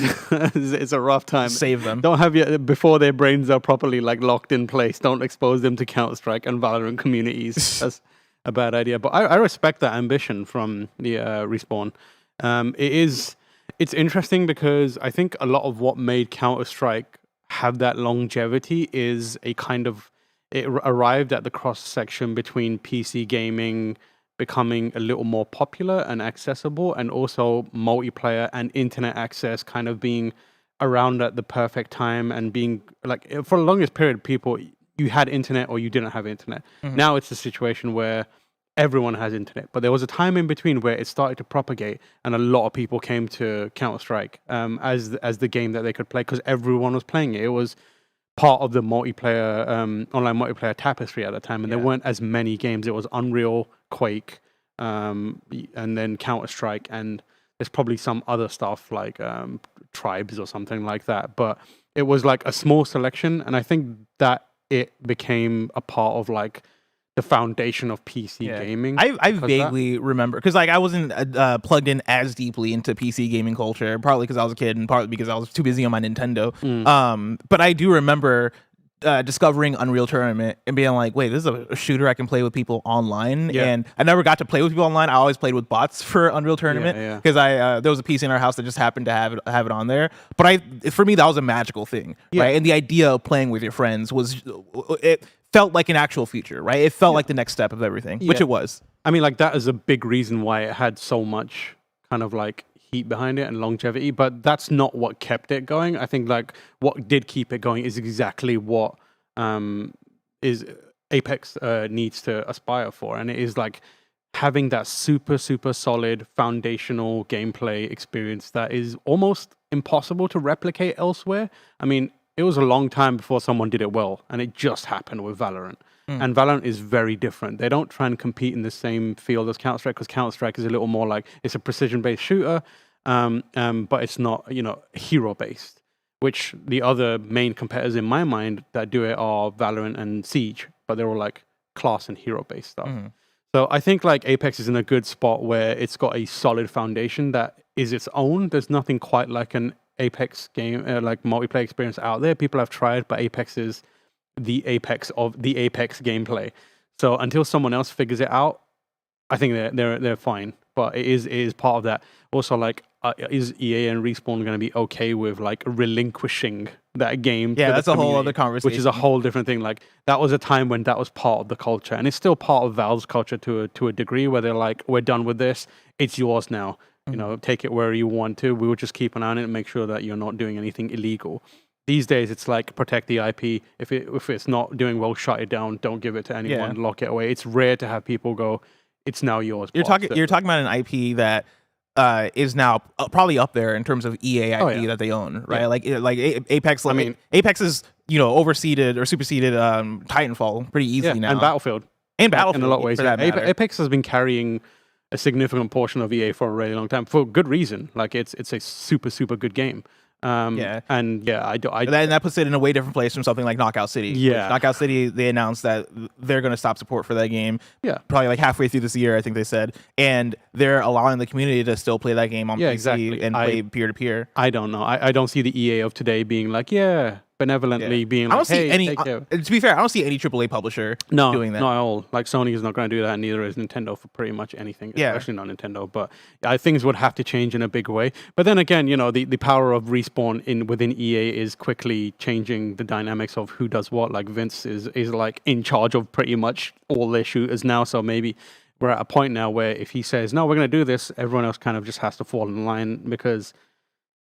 please. It's a rough time. Save them. Don't have before their brains are properly like locked in place. Don't expose them to Counter-Strike and Valorant communities. That's a bad idea. But I respect that ambition from the Respawn. It's interesting because I think a lot of what made Counter-Strike have that longevity is a kind of, it arrived at the cross section between PC gaming becoming a little more popular and accessible, and also multiplayer and internet access kind of being around at the perfect time, and being like, for the longest period, people, you had internet or you didn't have internet. Now it's a situation where everyone has internet, but there was a time in between where it started to propagate, and a lot of people came to Counter-Strike as the game that they could play, because everyone was playing it. It was part of the multiplayer online multiplayer tapestry at the time, and there weren't as many games. It was Unreal, Quake, and then Counter-Strike, and there's probably some other stuff like Tribes or something like that, but it was like a small selection, and I think that it became a part of like the foundation of PC gaming. I vaguely remember, because like I wasn't plugged in as deeply into PC gaming culture, partly because I was a kid and partly because I was too busy on my Nintendo. But I do remember discovering Unreal Tournament and being like, wait, this is a shooter I can play with people online. And I never got to play with people online. I always played with bots for Unreal Tournament, because there was a PC in our house that just happened to have it on there. But for me, that was a magical thing, right? And the idea of playing with your friends it felt like an actual feature, right? It felt like the next step of everything, which it was. I mean, like, that is a big reason why it had so much kind of like heat behind it and longevity, but that's not what kept it going. I think like what did keep it going is exactly what is Apex needs to aspire for, and it is like having that super solid foundational gameplay experience that is almost impossible to replicate elsewhere. I mean, it was a long time before someone did it well, and it just happened with Valorant. And Valorant is very different. They don't try and compete in the same field as Counter-Strike, because Counter-Strike is a little more like, it's a precision-based shooter, but it's not, hero-based, which the other main competitors in my mind that do it are Valorant and Siege, but they're all like class and hero-based stuff. So I think like Apex is in a good spot where it's got a solid foundation that is its own. There's nothing quite like an Apex game, like multiplayer experience out there. People have tried, but Apex is the apex of the Apex gameplay. So until someone else figures it out, I think they're fine. But it is part of that. Also, like, is EA and Respawn going to be okay with like relinquishing that game? Yeah, that's a whole other conversation. Which is a whole different thing. Like, that was a time when that was part of the culture, and it's still part of Valve's culture to a degree, where they're like, we're done with this. It's yours now. Take it where you want to. We will just keep an eye on it and make sure that you're not doing anything illegal. These days, it's like, protect the IP. If it's not doing well, shut it down. Don't give it to anyone. Lock it away. It's rare to have people go, it's now yours. You're talking about an IP that is now probably up there in terms of EA IP that they own, right? Like Apex. I mean, Apex is overseeded or superseded Titanfall pretty easily now, and Battlefield, in a lot of ways. Apex has been carrying a significant portion of EA for a really long time, for good reason. Like, it's a super good game. And that puts it in a way different place from something like Knockout City. Knockout City, they announced that they're going to stop support for that game. Probably like halfway through this year, I think they said, and they're allowing the community to still play that game on PC and play peer to peer. I don't know. I don't see the EA of today being like, benevolently being like, I don't see hey, any. To be fair, I don't see any AAA publisher doing that. Not at all. Like, Sony is not going to do that, and neither is Nintendo for pretty much anything, especially not Nintendo. But things would have to change in a big way. But then again, the power of Respawn within EA is quickly changing the dynamics of who does what. Like, Vince is like in charge of pretty much all their shooters now. So maybe we're at a point now where if he says, no, we're going to do this, everyone else kind of just has to fall in line, because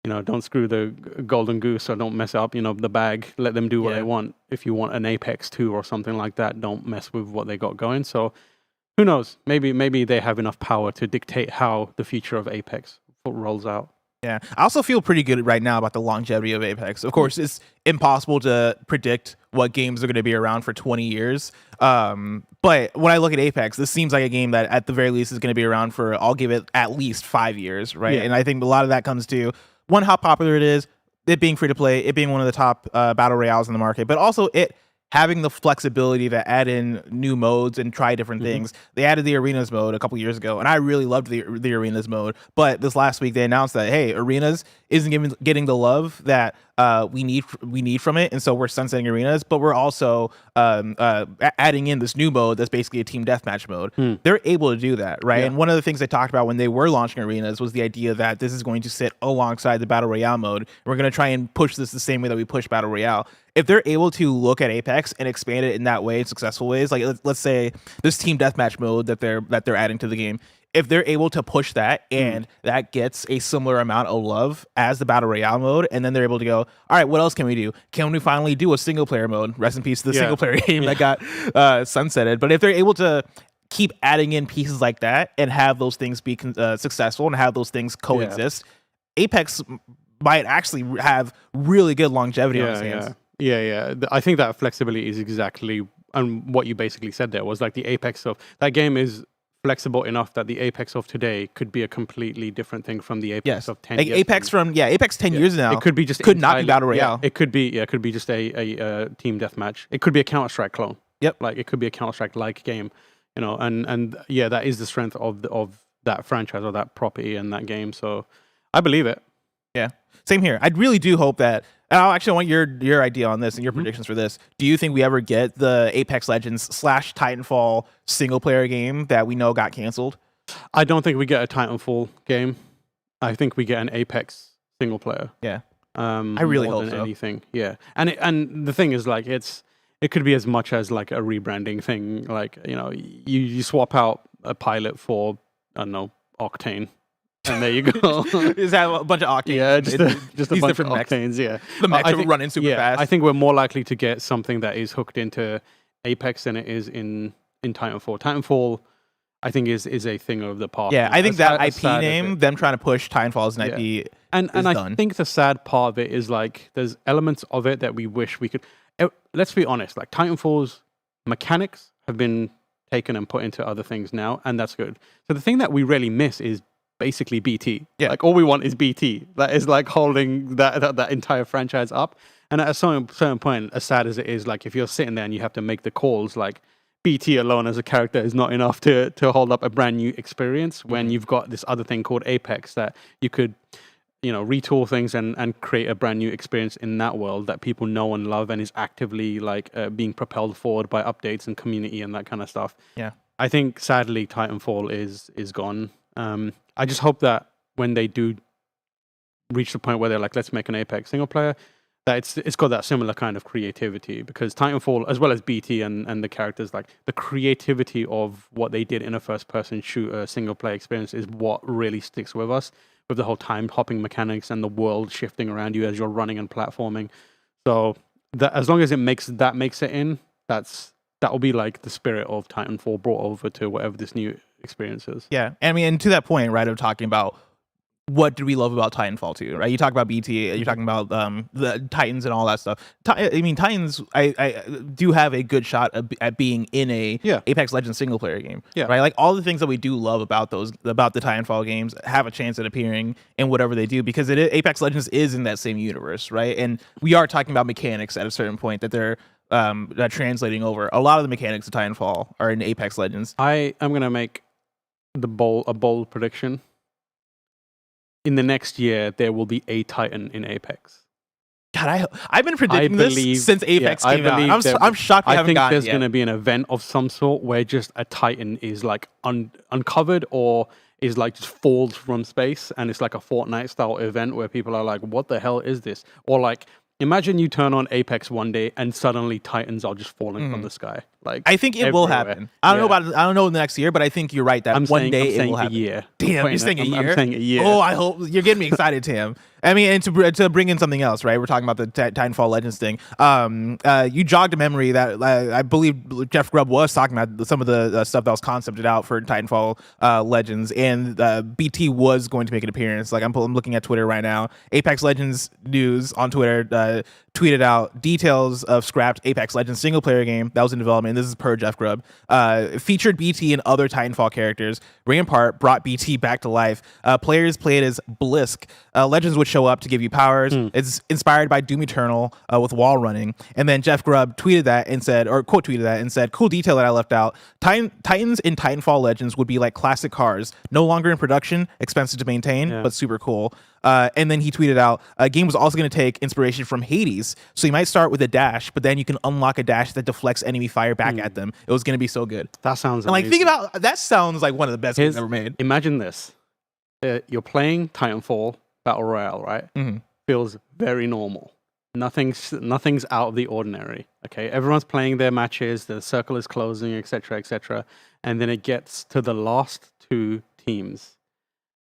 don't screw the golden goose or don't mess up, the bag. Let them do what they want. If you want an Apex 2 or something like that, don't mess with what they got going. So who knows? Maybe they have enough power to dictate how the future of Apex rolls out. Yeah, I also feel pretty good right now about the longevity of Apex. Of course, it's impossible to predict what games are going to be around for 20 years. But when I look at Apex, this seems like a game that at the very least is going to be around for, I'll give it at least 5 years, right? Yeah. And I think a lot of that comes to, one, how popular it is, it being free to play, it being one of the top battle royales in the market, but also it having the flexibility to add in new modes and try different things. They added the Arenas mode a couple years ago, and I really loved the Arenas mode. But this last week, they announced that, hey, Arenas isn't getting the love that we need from it, and so we're sunsetting Arenas. But we're also adding in this new mode that's basically a team deathmatch mode. They're able to do that, right? Yeah. And one of the things they talked about when they were launching Arenas was the idea that this is going to sit alongside the Battle Royale mode. We're going to try and push this the same way that we push Battle Royale. If they're able to look at Apex and expand it in that way in successful ways, like let's say this team deathmatch mode that they're adding to the game, if they're able to push that and that gets a similar amount of love as the Battle Royale mode, and then they're able to go, all right, what else can we do? Can we finally do a single player mode? Rest in peace to the single player game that got sunsetted. But if they're able to keep adding in pieces like that and have those things be successful and have those things coexist, Apex might actually have really good longevity on its hands. Yeah. I think that flexibility is exactly what you basically said there was like the Apex of that game is flexible enough that the Apex of today could be a completely different thing from the Apex of 10 like years. Apex 10 years now. It could be just not be Battle Royale. It could be just a team deathmatch. It could be a Counter-Strike clone. Yep. Like it could be a Counter-Strike like game, and that is the strength of that franchise or that property and that game. So I believe it. Yeah. Same here. I really do hope that. And I actually want your idea on this and your predictions for this. Do you think we ever get the Apex Legends / Titanfall single player game that we know got canceled? I don't think we get a Titanfall game. I think we get an Apex single player. Yeah. I really more hope than so. anything. Yeah. And the thing is, like, it could be as much as like a rebranding thing. Like, you swap out a pilot for, I don't know, Octane. And there you go. Is that a bunch of octanes? Yeah, just a these bunch different of mechs. octanes. Yeah, The mechs I are think- running super fast. I think we're more likely to get something that is hooked into Apex than it is in Titanfall. Titanfall, I think, is a thing of the past. Yeah, I think that IP sad as name, it- them trying to push Titanfall as an IP, and is I done. think the sad part of it is like there's elements of it that we wish we could. Let's be honest, like Titanfall's mechanics have been taken and put into other things now, and that's good. So the thing that we really miss is basically BT. Yeah. Like all we want is BT. That is like holding that entire franchise up. And at a certain point, as sad as it is, like if you're sitting there and you have to make the calls, like BT alone as a character is not enough to hold up a brand new experience when you've got this other thing called Apex that you could, retool things and create a brand new experience in that world that people know and love and is actively like being propelled forward by updates and community and that kind of stuff. Yeah. I think sadly Titanfall is gone. I just hope that when they do reach the point where they're like, let's make an Apex single player, that it's got that similar kind of creativity, because Titanfall, as well as BT and the characters, like the creativity of what they did in a first-person shooter single player experience is what really sticks with us, with the whole time hopping mechanics and the world shifting around you as you're running and platforming. So that as long as it makes it in, that will be like the spirit of Titanfall brought over to whatever this new experience is. Yeah, I mean, and to that point, right, of talking about what did we love about Titanfall 2, right? You talk about BT, you're talking about the Titans and all that stuff. I mean, Titans, I do have a good shot at being in a Apex Legends single player game, right? Like all the things that we do love about the Titanfall games have a chance at appearing in whatever they do, because Apex Legends is in that same universe, right? And we are talking about mechanics at a certain point that they're translating over. A lot of the mechanics of Titanfall are in Apex Legends. I am going to make a bold prediction. In the next year, there will be a Titan in Apex. God, I've been predicting this since Apex came out. I'm shocked we haven't gotten it I think there's yet. going to be an event of some sort where just a Titan is like uncovered or is like just falls from space, and it's like a Fortnite style event where people are like, what the hell is this? Or like, imagine you turn on Apex one day and suddenly Titans are just falling from the sky. Like, I think it will everywhere. happen. I don't know in the next year, but I think you're right that I'm one saying it will a happen. year. Damn, you're saying a year? I'm saying a year. Oh, I hope you're getting me excited, Tam. I mean, and to bring in something else, right? We're talking about the Titanfall Legends thing. You jogged a memory that I believe Jeff Grubb was talking about some of the stuff that was concepted out for Titanfall Legends, and BT was going to make an appearance. Like I'm looking at Twitter right now. Apex Legends News on Twitter tweeted out details of scrapped Apex Legends single player game that was in development. This is per Jeff Grubb. Featured BT and other Titanfall characters. Rampart brought BT back to life. Players played as Blisk. Legends would show up to give you powers. It's inspired by Doom Eternal with wall running. And then Jeff Grubb tweeted that and said, or quote tweeted that and said, cool detail that I left out. Titans in Titanfall Legends would be like classic cars, no longer in production, expensive to maintain, but super cool. And then he tweeted out, a game was also going to take inspiration from Hades. So you might start with a dash, but then you can unlock a dash that deflects enemy fire back at them. It was going to be so good. That sounds and amazing. Think about that. Sounds like one of the best games ever made. Imagine this. You're playing Titanfall Battle Royale, right? Mm-hmm. Feels very normal. Nothing's out of the ordinary. Okay, everyone's playing their matches. The circle is closing, etc., etc. And then it gets to the last two teams.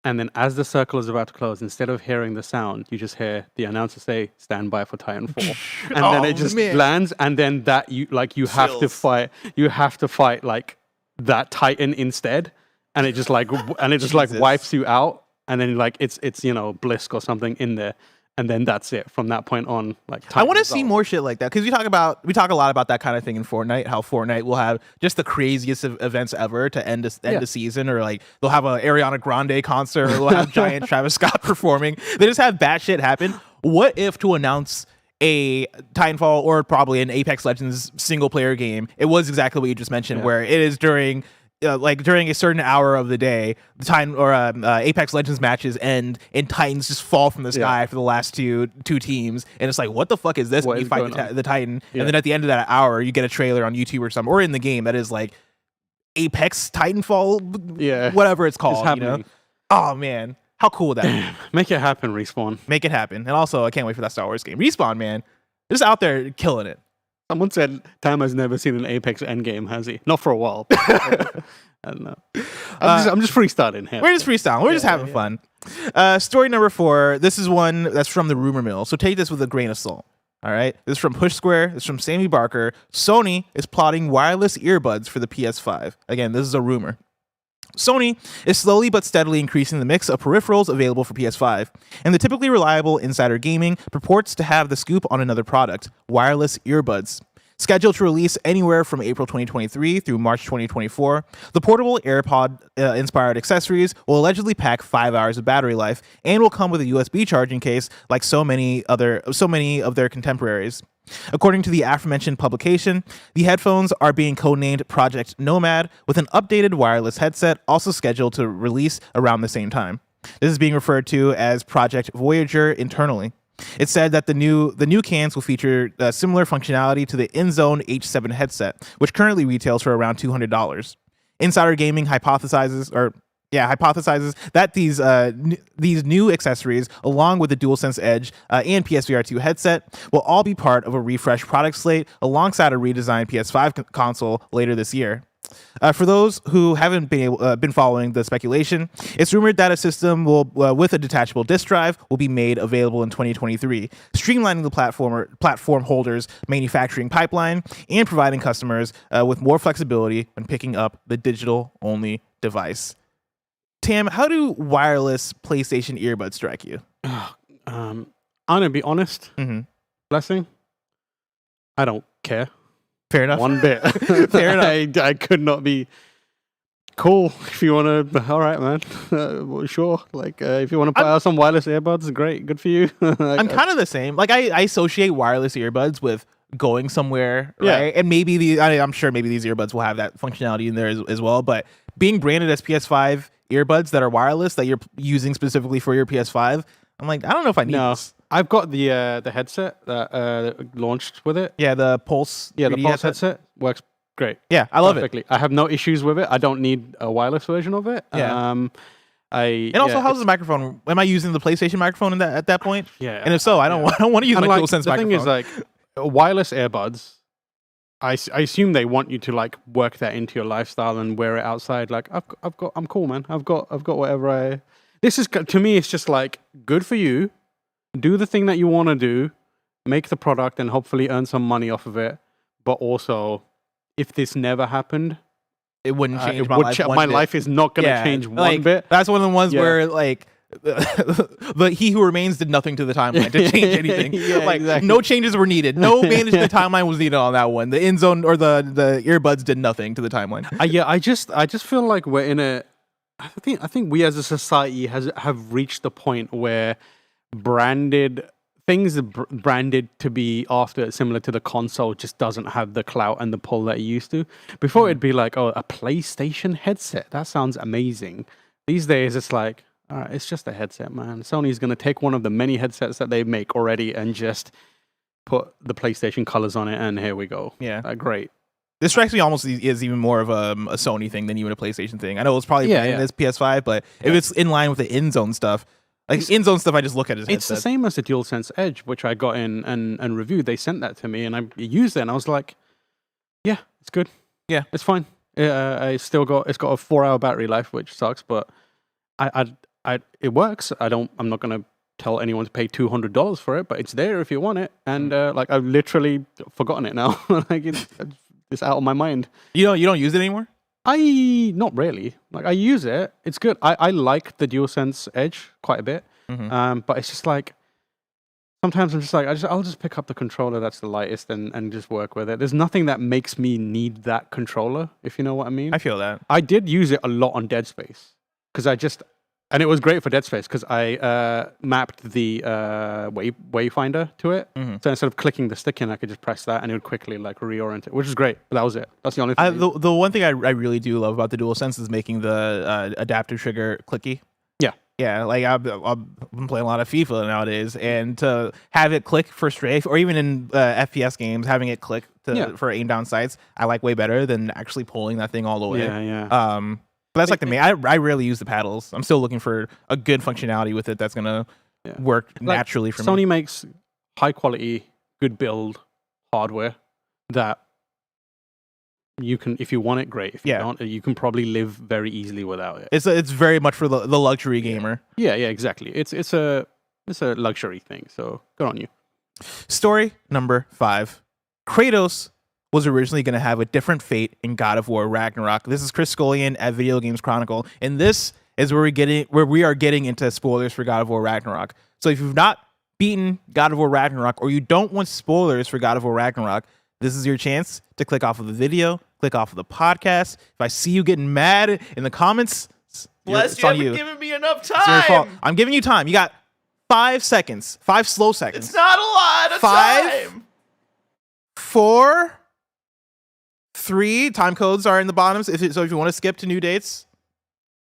And then as the circle is about to close, instead of hearing the sound, you just hear the announcer say, "Stand by for Titanfall." And then it just lands, and then you have to fight like that Titan instead. And it just wipes you out. And then like it's Blisk or something in there. And then that's it. From that point on, like I want to see more shit like that, because we talk a lot about that kind of thing in Fortnite. How Fortnite will have just the craziest events ever to end a season, or like they'll have a Ariana Grande concert, or they'll have giant Travis Scott performing. They just have bad shit happen. What if to announce a Titanfall or probably an Apex Legends single player game, it was exactly what you just mentioned, where it is during a certain hour of the day, the Titan or Apex Legends matches end and Titans just fall from the sky for the last two teams, and it's like, what the fuck is this? When you fight the Titan, and then at the end of that hour, you get a trailer on YouTube or something, or in the game that is like Apex Titanfall, whatever it's called. Oh man, how cool would that be? Make it happen, Respawn. Make it happen, and also I can't wait for that Star Wars game. Respawn, man, just out there killing it. Someone said Tam has never seen an Apex endgame, has he? Not for a while. I don't know. I'm just freestyling here. We're just freestyling. We're just having fun. Story number 4. This is one that's from the rumor mill, so take this with a grain of salt. All right? This is from Push Square. This is from Sammy Barker. Sony is plotting wireless earbuds for the PS5. Again, this is a rumor. Sony is slowly but steadily increasing the mix of peripherals available for PS5, and the typically reliable Insider Gaming purports to have the scoop on another product, wireless earbuds. Scheduled to release anywhere from April 2023 through March 2024, the portable AirPod-inspired accessories will allegedly pack 5 hours of battery life and will come with a USB charging case like so many of their contemporaries. According to the aforementioned publication, the headphones are being codenamed Project Nomad, with an updated wireless headset also scheduled to release around the same time. This is being referred to as Project Voyager internally. It said that the new cans will feature similar functionality to the InZone H7 headset, which currently retails for around $200. Insider Gaming hypothesizes that these new accessories, along with the DualSense Edge and PSVR 2 headset, will all be part of a refreshed product slate alongside a redesigned PS5 console later this year. For those who haven't been following the speculation, it's rumored that a system with a detachable disk drive will be made available in 2023, streamlining the platform holders' manufacturing pipeline and providing customers with more flexibility when picking up the digital-only device. Tam, how do wireless PlayStation earbuds strike you? I'm gonna be honest. Mm-hmm. Blessing. I don't care. Fair enough. One bit. Fair enough. I could not be cool. If you want to, all right, man. Well, sure. Like, if you want to buy some wireless earbuds, great. Good for you. I'm kind of the same. Like, I associate wireless earbuds with going somewhere, right? And maybe I'm sure maybe these earbuds will have that functionality in there as well. But being branded as PS5 earbuds that are wireless that you're using specifically for your PS5, I'm like, I don't know if I need this. I've got the headset that launched with it. Yeah, the Pulse. Yeah, the Pulse headset works great. Yeah, I love it. I have no issues with it. I don't need a wireless version of it. Yeah. How's the microphone? Am I using the PlayStation microphone at that point? Yeah. And if so, I don't want to use my DualSense microphone. The thing is, like, wireless earbuds, I assume they want you to like work that into your lifestyle and wear it outside. Like, I'm cool, man. I've got whatever This is, to me, it's just like good for you. do the thing that you want to do, make the product, and hopefully earn some money off of it. But also, if this never happened, It wouldn't change my would life. my life is not going to change one bit. That's one of the ones where like. But He Who Remains did nothing to the timeline to change anything. Exactly. No changes were needed. No management of the timeline was needed on that one. The end zone or the earbuds did nothing to the timeline. I just feel like we're in a. I think we as a society have reached the point where branded things branded to be after similar to the console just doesn't have the clout and the pull that it used to. Before it'd be like, oh, a PlayStation headset. That sounds amazing. These days it's like, all right, it's just a headset, man. Sony's going to take one of the many headsets that they make already and just put the PlayStation colors on it, and here we go. Yeah. Great. This strikes me almost is even more of a Sony thing than even a PlayStation thing. I know it's probably this PS5, but if it's in line with the in-zone stuff, like in-zone stuff, I just look at it as It's the same as the DualSense Edge, which I got in and reviewed. They sent that to me, and I used it, and I was like, yeah, it's good. Yeah. It's fine. It's got a 4-hour battery life, which sucks, but it works. I'm not gonna tell anyone to pay $200 for it, but it's there if you want it. And I've literally forgotten it now. Like it's out of my mind. You don't use it anymore? Not really. Like I use it. It's good. I like the DualSense Edge quite a bit. But it's just like sometimes I'm just like I'll just pick up the controller that's the lightest and just work with it. There's nothing that makes me need that controller, if you know what I mean. I feel that. I did use it a lot on Dead Space because and it was great for Dead Space because I mapped the wayfinder to it. So instead of clicking the stick in, I could just press that and it would quickly like reorient it, which is great. But that was it. That's the only thing. The one thing I really do love about the DualSense is making the adaptive trigger clicky. Yeah. Yeah, like I've been playing a lot of FIFA nowadays, and to have it click for strafe, or even in FPS games, having it click for aim down sights, I like way better than actually pulling that thing all the way. Yeah. But that's like the main. I rarely use the paddles. I'm still looking for a good functionality with it that's gonna work naturally for me. Sony makes high quality, good build hardware that you can, if you want it, great. If you don't, you can probably live very easily without it. It's very much for the luxury gamer. Yeah, exactly. It's a luxury thing. So good on you. Story number 5. Kratos was originally going to have a different fate in God of War Ragnarok. This is Chris Scullion at Video Games Chronicle, and this is where we are getting into spoilers for God of War Ragnarok. So if you've not beaten God of War Ragnarok, or you don't want spoilers for God of War Ragnarok, this is your chance to click off of the video, click off of the podcast. If I see you getting mad in the comments, Bless, you haven't given me enough time. It's your fault. I'm giving you time. You got 5 seconds. 5 slow seconds. It's not a lot of 5, time. 4, 3. Time codes are in the bottoms. So if you want to skip to new dates.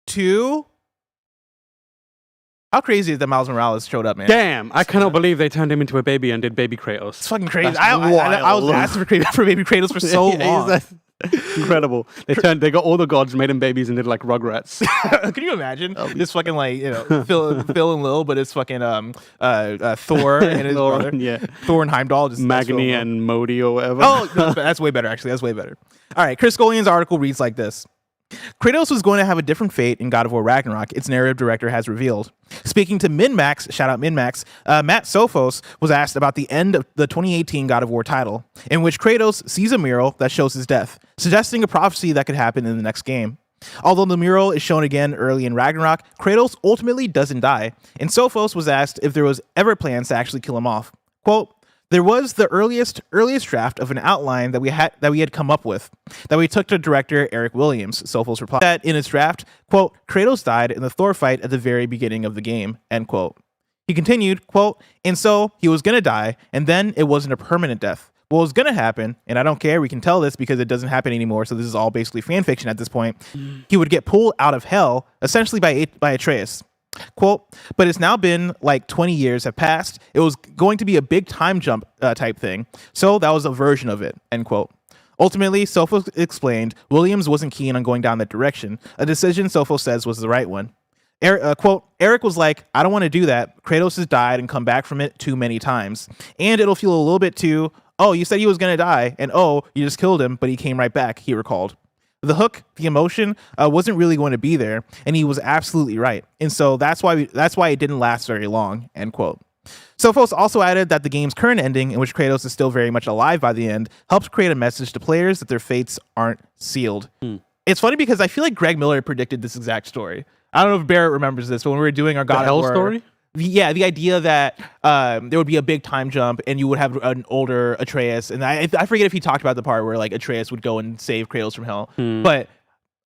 2. How crazy is that Miles Morales showed up, man? Damn, I cannot believe they turned him into a baby and did baby Kratos. It's fucking crazy. I was asking for baby Kratos for so long. That's incredible. They got all the gods, made them babies, and did like Rugrats. Can you imagine this fucking like Phil and Lil, but it's fucking Thor and his brother. Yeah, Thor and Heimdall, just Magni and Modi or whatever. Oh, that's way better. Actually, that's way better. All right, Chris Scullion's article reads like this. Kratos was going to have a different fate in God of War Ragnarok, its narrative director has revealed. Speaking to MinMax, shout out MinMax, Matt Sophos was asked about the end of the 2018 God of War title, in which Kratos sees a mural that shows his death, suggesting a prophecy that could happen in the next game. Although the mural is shown again early in Ragnarok, Kratos ultimately doesn't die, and Sophos was asked if there was ever plans to actually kill him off. Quote, there was the earliest draft of an outline that we had come up with, that we took to director Eric Williams. Sophos replied that in his draft, quote, Kratos died in the Thor fight at the very beginning of the game, end quote. He continued, quote, and so he was going to die, and then it wasn't a permanent death. What was going to happen, and I don't care, we can tell this because it doesn't happen anymore, so this is all basically fan fiction at this point, he would get pulled out of hell, essentially by Atreus. Quote, but it's now been like 20 years have passed. It was going to be a big time jump type thing. So that was a version of it, end quote. Ultimately, Sophos explained Williams wasn't keen on going down that direction, a decision Sophos says was the right one. Quote, Eric was like, I don't want to do that. Kratos has died and come back from it too many times. And it'll feel a little bit too, oh, you said he was going to die, and oh, you just killed him, but he came right back, he recalled. The hook, the emotion, wasn't really going to be there, and he was absolutely right. And so that's why it didn't last very long, end quote. Sophos also added that the game's current ending, in which Kratos is still very much alive by the end, helps create a message to players that their fates aren't sealed. It's funny because I feel like Greg Miller predicted this exact story. I don't know if Barrett remembers this, but when we were doing our God of War story? Yeah, the idea that there would be a big time jump and you would have an older Atreus, and I forget if he talked about the part where like Atreus would go and save Kratos from hell, but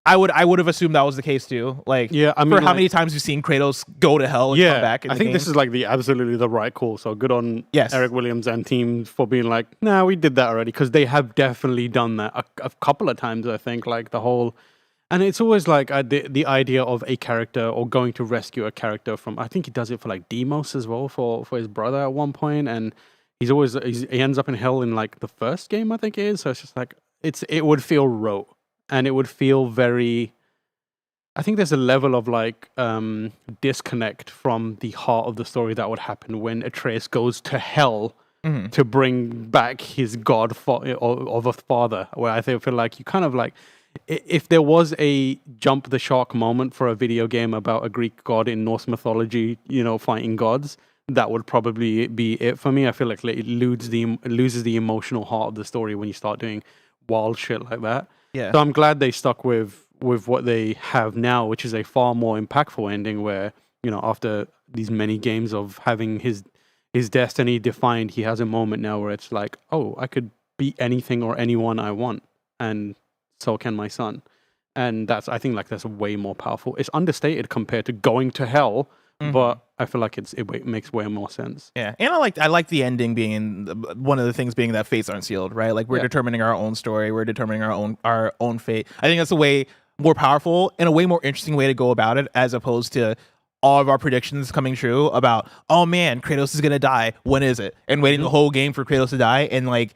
I would have assumed that was the case too. Like, Yeah, I mean, for how like- many times we've seen Kratos go to hell and come back. In I the think game. this is like absolutely the right call. So good on Yes. Eric Williams and team for being like, nah, we did that already, because they have definitely done that a couple of times. I think like the whole, and it's always like the idea of a character or going to rescue a character from. I think he does it for like Deimos as well for his brother at one point, and he ends up in hell in like the first game, I think it is. So it's just like it would feel rote, and it would feel very. I think there's a level of like disconnect from the heart of the story that would happen when Atreus goes to hell to bring back his god of a father. Where I feel like you kind of like, if there was a jump the shark moment for a video game about a Greek god in Norse mythology, fighting gods, that would probably be it for me. I feel like it loses the emotional heart of the story when you start doing wild shit like that. Yeah. So I'm glad they stuck with what they have now, which is a far more impactful ending where, after these many games of having his destiny defined, he has a moment now where it's like, oh, I could be anything or anyone I want, and so can my son. And I think that's way more powerful. It's understated compared to going to hell, but I feel like it makes way more sense. Yeah, and I like the ending being one of the things being that fates aren't sealed, right? Like we're determining our own story, we're determining our own fate. I think that's a way more powerful and a way more interesting way to go about it, as opposed to all of our predictions coming true about, oh man, Kratos is gonna die. When is it? And waiting the whole game for Kratos to die, and like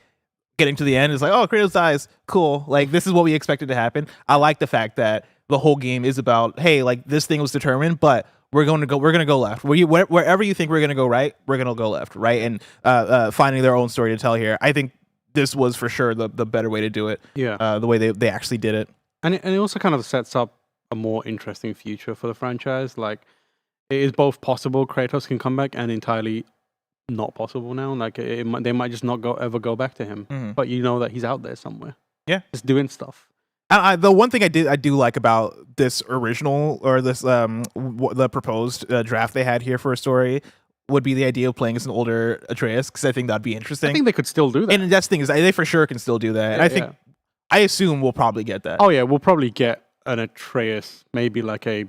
getting to the end is like, oh, Kratos dies, cool. Like this is what we expected to happen. I like the fact that the whole game is about, hey, like this thing was determined, but we're gonna go left. Wherever you think we're gonna go right, we're gonna go left, right? And finding their own story to tell here. I think this was for sure the better way to do it. Yeah. The way they actually did it. And it also kind of sets up a more interesting future for the franchise. Like, it is both possible Kratos can come back and entirely not possible now. Like, they might just not ever go back to him. But you know that he's out there somewhere. Yeah. Just doing stuff. And the one thing I do like about this original, or this the proposed draft they had here for a story, would be the idea of playing as an older Atreus, because I think that'd be interesting. I think they could still do that. And that's the thing, is they for sure can still do that. And I assume we'll probably get that. Oh yeah, we'll probably get an Atreus, maybe like a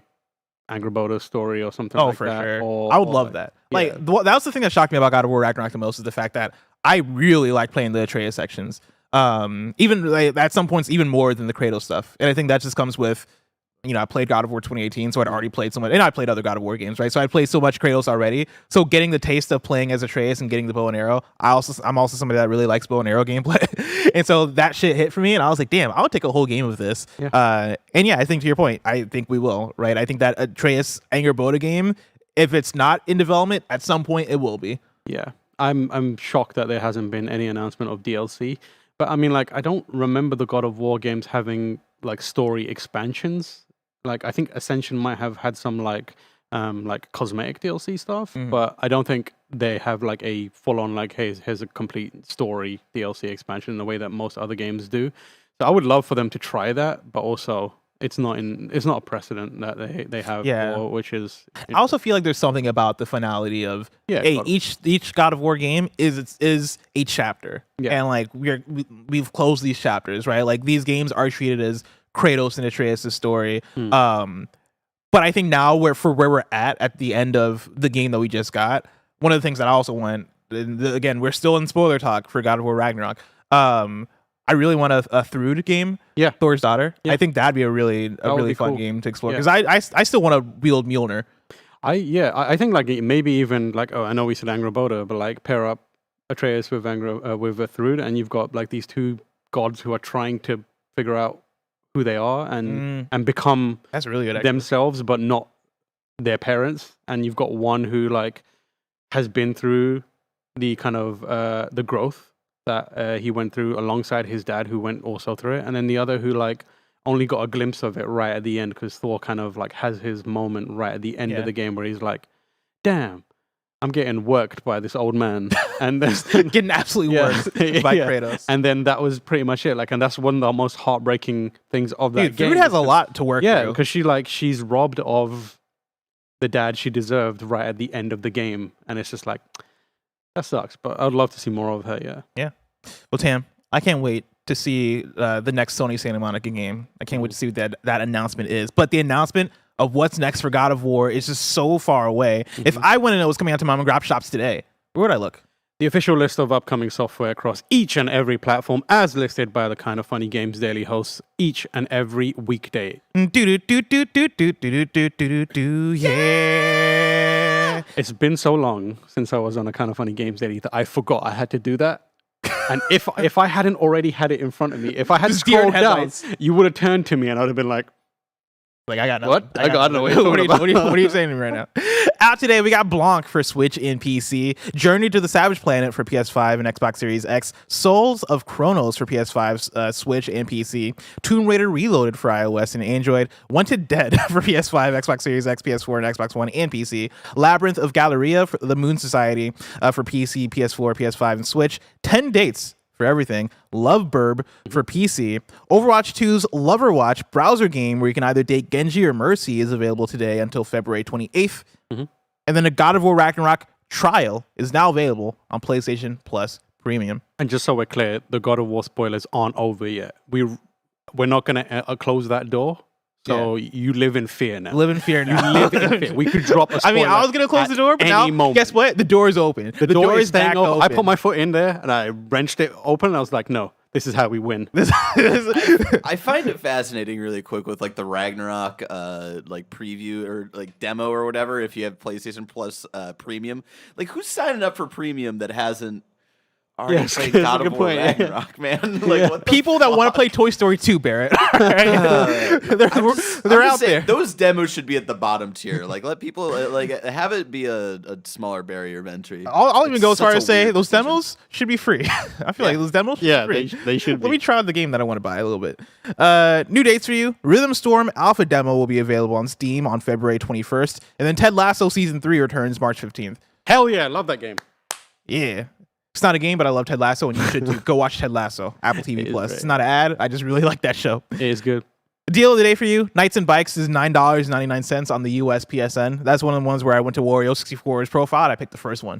Angry Boda story or something like that. Oh, for sure. Or, I would love that. Like, that was the thing that shocked me about God of War Ragnarok the most, is the fact that I really like playing the Atreus sections. Even like, at some points, even more than the Kratos stuff. And I think that just comes with, I played God of War 2018, so I'd already played so much, and I played other God of War games, right? So I played so much Kratos already. So getting the taste of playing as Atreus and getting the bow and arrow, I'm also somebody that really likes bow and arrow gameplay. And so that shit hit for me, and I was like, damn, I would take a whole game of this. Yeah. And yeah, I think to your point, I think we will, right? I think that Atreus Angry Boda game, if it's not in development, at some point it will be. Yeah. I'm shocked that there hasn't been any announcement of DLC. But I mean, like, I don't remember the God of War games having like story expansions. Like, I think Ascension might have had some like cosmetic DLC stuff, but I don't think they have like a full on like, hey, here's a complete story DLC expansion in the way that most other games do. So I would love for them to try that, but also it's not a precedent that they have, which is. I also feel like there's something about the finality of each God of War game is a chapter, and like we've closed these chapters, right? Like these games are treated as Kratos and Atreus' story. But I think now where we're at the end of the game that we just got, one of the things that I also want, again, we're still in spoiler talk for God of War Ragnarok. I really want a Thrud game. Yeah. Thor's daughter. Yeah. I think that'd be a really fun cool game to explore, because I still want to wield Mjolnir. I think like maybe even like, I know we said Angry Boda, but like pair up Atreus with Thrud, and you've got like these two gods who are trying to figure out who they are and become that's really good, themselves, but not their parents. And you've got one who like has been through the kind of the growth that he went through alongside his dad, who went also through it, and then the other who like only got a glimpse of it right at the end, because Thor kind of like has his moment right at the end of the game where he's like, damn, I'm getting worked by this old man, and then Getting absolutely worked by Kratos. And then that was pretty much it. Like, and that's one of the most heartbreaking things of that Dude, game. Food has a lot to work Yeah, through. because she's robbed of the dad she deserved right at the end of the game, and it's just like that sucks. But I'd love to see more of her. Yeah. Well, Tam, I can't wait to see the next Sony Santa Monica game. I can't wait to see what that announcement is. But the announcement of what's next for God of War is just so far away. If I went and it was coming out to mom and grab shops today, where would I look? The official list of upcoming software across each and every platform, as listed by the Kind of Funny Games Daily hosts each and every weekday. Yeah. It's been so long since I was on a Kind of Funny Games Daily that I forgot I had to do that. And if I hadn't already had it in front of me, if I had Just deer in scrolled down, headlights. you would have turned to me and I would have been like, Like, I got nothing. What? I don't know what What you're talking about. are you saying to me right now? Out today, we got Blanc for Switch and PC, Journey to the Savage Planet for PS5 and Xbox Series X, Souls of Chronos for PS5, Switch, and PC, Tomb Raider Reloaded for iOS and Android, Wanted Dead for PS5, Xbox Series X, PS4, and Xbox One, and PC, Labyrinth of Galleria for the Moon Society for PC, PS4, PS5, and Switch, 10 dates for everything, Love Burb for PC, Overwatch 2's Loverwatch browser game where you can either date Genji or Mercy is available today until February 28th. And then a God of War Ragnarok trial is now available on PlayStation Plus Premium. and just so we're clear, the God of War spoilers aren't over yet. We're not going to close that door. So you live in fear now. Live in fear now. You live in fear. We could drop a I mean, spoiler I was going to close at the door, but any now, moment. guess what? The door is open. The door is back staying open. I put my foot in there and I wrenched it open. And I was like, no, this is how we win. I find it fascinating really quick with like the Ragnarok like preview or like demo or whatever if you have PlayStation Plus Premium. Like who's signing up for Premium that hasn't already Yes, played that's a God of good War point, yeah. Ragnarok, man? Like what the People that want to fuck? play Toy Story 2, Barrett. they're I'm they're just out saying, there. Those demos should be at the bottom tier. Like let people like have it be a smaller barrier of entry. I'll even It's go as far such as a say weird those decision. demos should be free. I feel like those demos should Yeah, be free. they should Let be. me try out the game that I want to buy a little bit. New dates for you. Rhythm Storm Alpha Demo will be available on Steam on February 21st. And then Ted Lasso Season 3 returns March 15th. Hell yeah, love that game. Yeah. It's not a game, but I love Ted Lasso, and you should too. Go watch Ted Lasso, Apple TV It is Plus. great. It's not an ad. I just really like that show. It is good. Deal of the day for you. Knights and Bikes is $9.99 on the US PSN. That's one of the ones where I went to Wario64's profile and I picked the first one.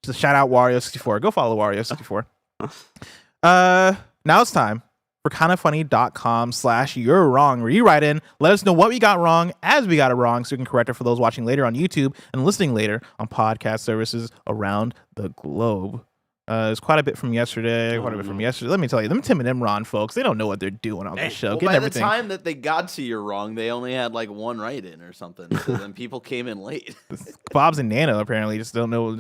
Just shout out Wario64. Go follow Wario64. Now it's time for kindafunny.com/you're wrong, where you write in, let us know what we got wrong as we got it wrong so we can correct it for those watching later on YouTube and listening later on podcast services around the globe. There's quite a bit from yesterday. Let me tell you, them Tim and Imran folks, they don't know what they're doing on this show. Well, Getting by everything. the time that they got to you're wrong, they only had like one right in or something. So then people came in late. Bob's and Nano apparently just don't know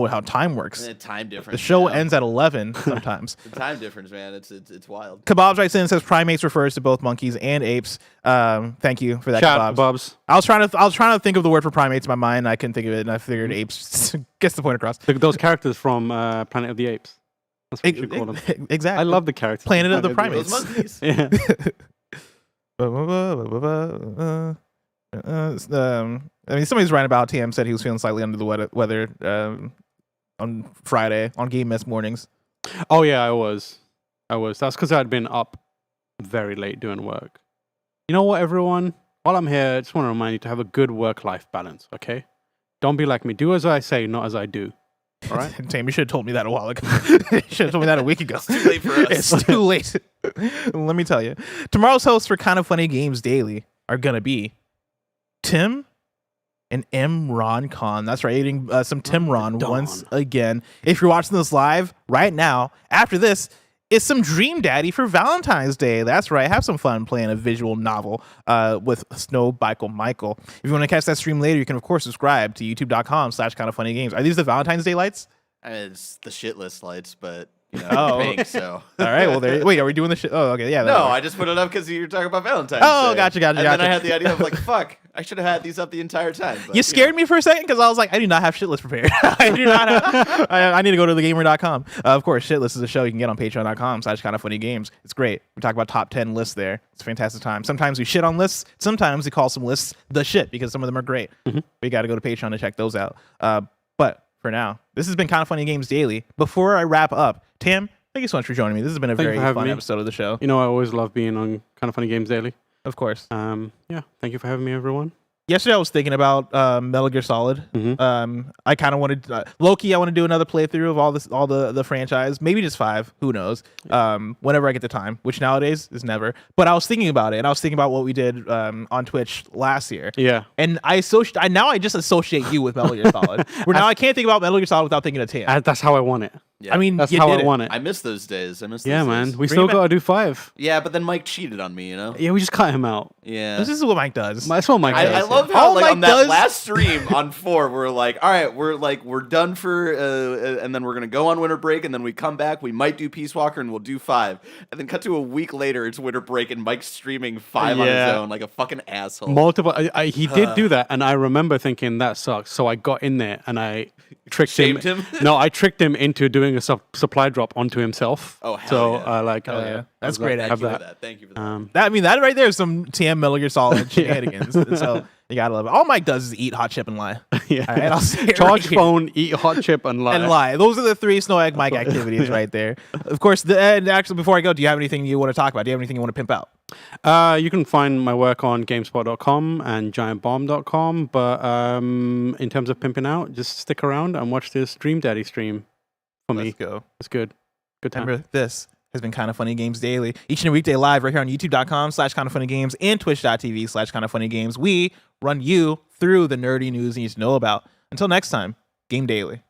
how time works. And the time difference. The show you know? ends at 11 sometimes. The time difference, man. It's wild. Kebabs writes in and says primates refers to both monkeys and apes. Thank you for that, Shout Kebabs. out to Bubs. I was trying to think of the word for primates in my mind. I couldn't think of it, and I figured apes gets the point across. Those characters from Planet of the Apes. That's what you should call them. Exactly. I love the characters. Planet from of the the Primates. Those monkeys. Apes. I mean, somebody's writing about TM said he was feeling slightly under the weather on Friday on Game Mess mornings. Oh yeah, I was. That's because I'd been up very late doing work. You know what, everyone? While I'm here, I just want to remind you to have a good work-life balance, okay? Don't be like me. Do as I say, not as I do. All right? Tam, you should have told me that a while ago. You should have told me that a week ago. It's too late for us. It's too late. Let me tell you. Tomorrow's hosts for Kind of Funny Games Daily are going to be Tim and Imran Khan. That's right, eating some Timron Dawn. once again. If you're watching this live right now, after this, is some Dream Daddy for Valentine's Day. That's right. Have some fun playing a visual novel with Snow Michael. If you want to catch that stream later, you can, of course, subscribe to youtube.com/kindoffunnygames. Are these the Valentine's Day lights? I mean, it's the shit list lights, but you know, Oh. pink, so. All right. Well, wait, are we doing the shit? Oh, okay. Yeah. No, that'll work. I just put it up because you were talking about Valentine's Oh, Day. gotcha. And then I had the idea of like, fuck, I should have had these up the entire time. But, You scared me for a second because I was like, I do not have shitlist prepared. I do not have. I need to go to thegamer.com. Of course, shitlist is a show you can get on patreon.com/kindoffunnygames. It's great. We talk about top 10 lists there. It's a fantastic time. Sometimes we shit on lists. Sometimes we call some lists the shit because some of them are great. We got to go to Patreon to check those out. But for now, this has been Kind of Funny Games Daily. Before I wrap up, Tam, thank you so much for joining me. This has been a very fun episode of the show. You know, I always love being on Kind of Funny Games Daily. Of course. Yeah, thank you for having me, everyone. Yesterday I was thinking about Metal Gear Solid. I kind of wanted low-key. I want to do another playthrough of all the franchise. Maybe just 5. Who knows? Whenever I get the time, which nowadays is never. But I was thinking about it, and I was thinking about what we did on Twitch last year. Yeah. And I just associate you with Metal Gear Solid. Where now I can't think about Metal Gear Solid without thinking of Tam. That's how I want it. Yeah. I mean, That's you how did I want it. I miss those days. Yeah, man. Days. We still got to do 5. Yeah, but then Mike cheated on me, you know? Yeah, we just cut him out. Yeah. This is what Mike does. That's what Mike does. I love how All like Mike on that does- last stream on 4, we're like, all right, we're done for, and then we're gonna go on winter break, and then we come back. We might do Peace Walker, and we'll do 5, and then cut to a week later, it's winter break, and Mike's streaming 5 on his Yeah. own like a fucking asshole. Multiple. He did do that, and I remember thinking that sucks. So I got in there and I tricked Shamed him? No, I tricked him into doing a supply drop onto himself. Oh, hell so yeah. yeah. That's great. Thank Have you for that. that. Thank you for that. That right there is some TM Metal Gear Solid shenanigans. So you gotta love it. All Mike does is eat hot chip and lie. Yeah. All right, I'll say it Charge right here. phone, eat hot chip, and lie. And lie. Those are the 3 Snow Egg Mike activities right there. Of course, and actually, before I go, do you have anything you want to talk about? Do you have anything you want to pimp out? You can find my work on gamespot.com and giantbomb.com. But in terms of pimping out, just stick around and watch this Dream Daddy stream for me. Let's go. It's good. Good time. Remember, this has been Kind of Funny Games Daily. Each and every weekday live right here on youtube.com/kindoffunnygames and twitch.tv/kindoffunnygames. We run you through the nerdy news you need to know about. Until next time, Game Daily.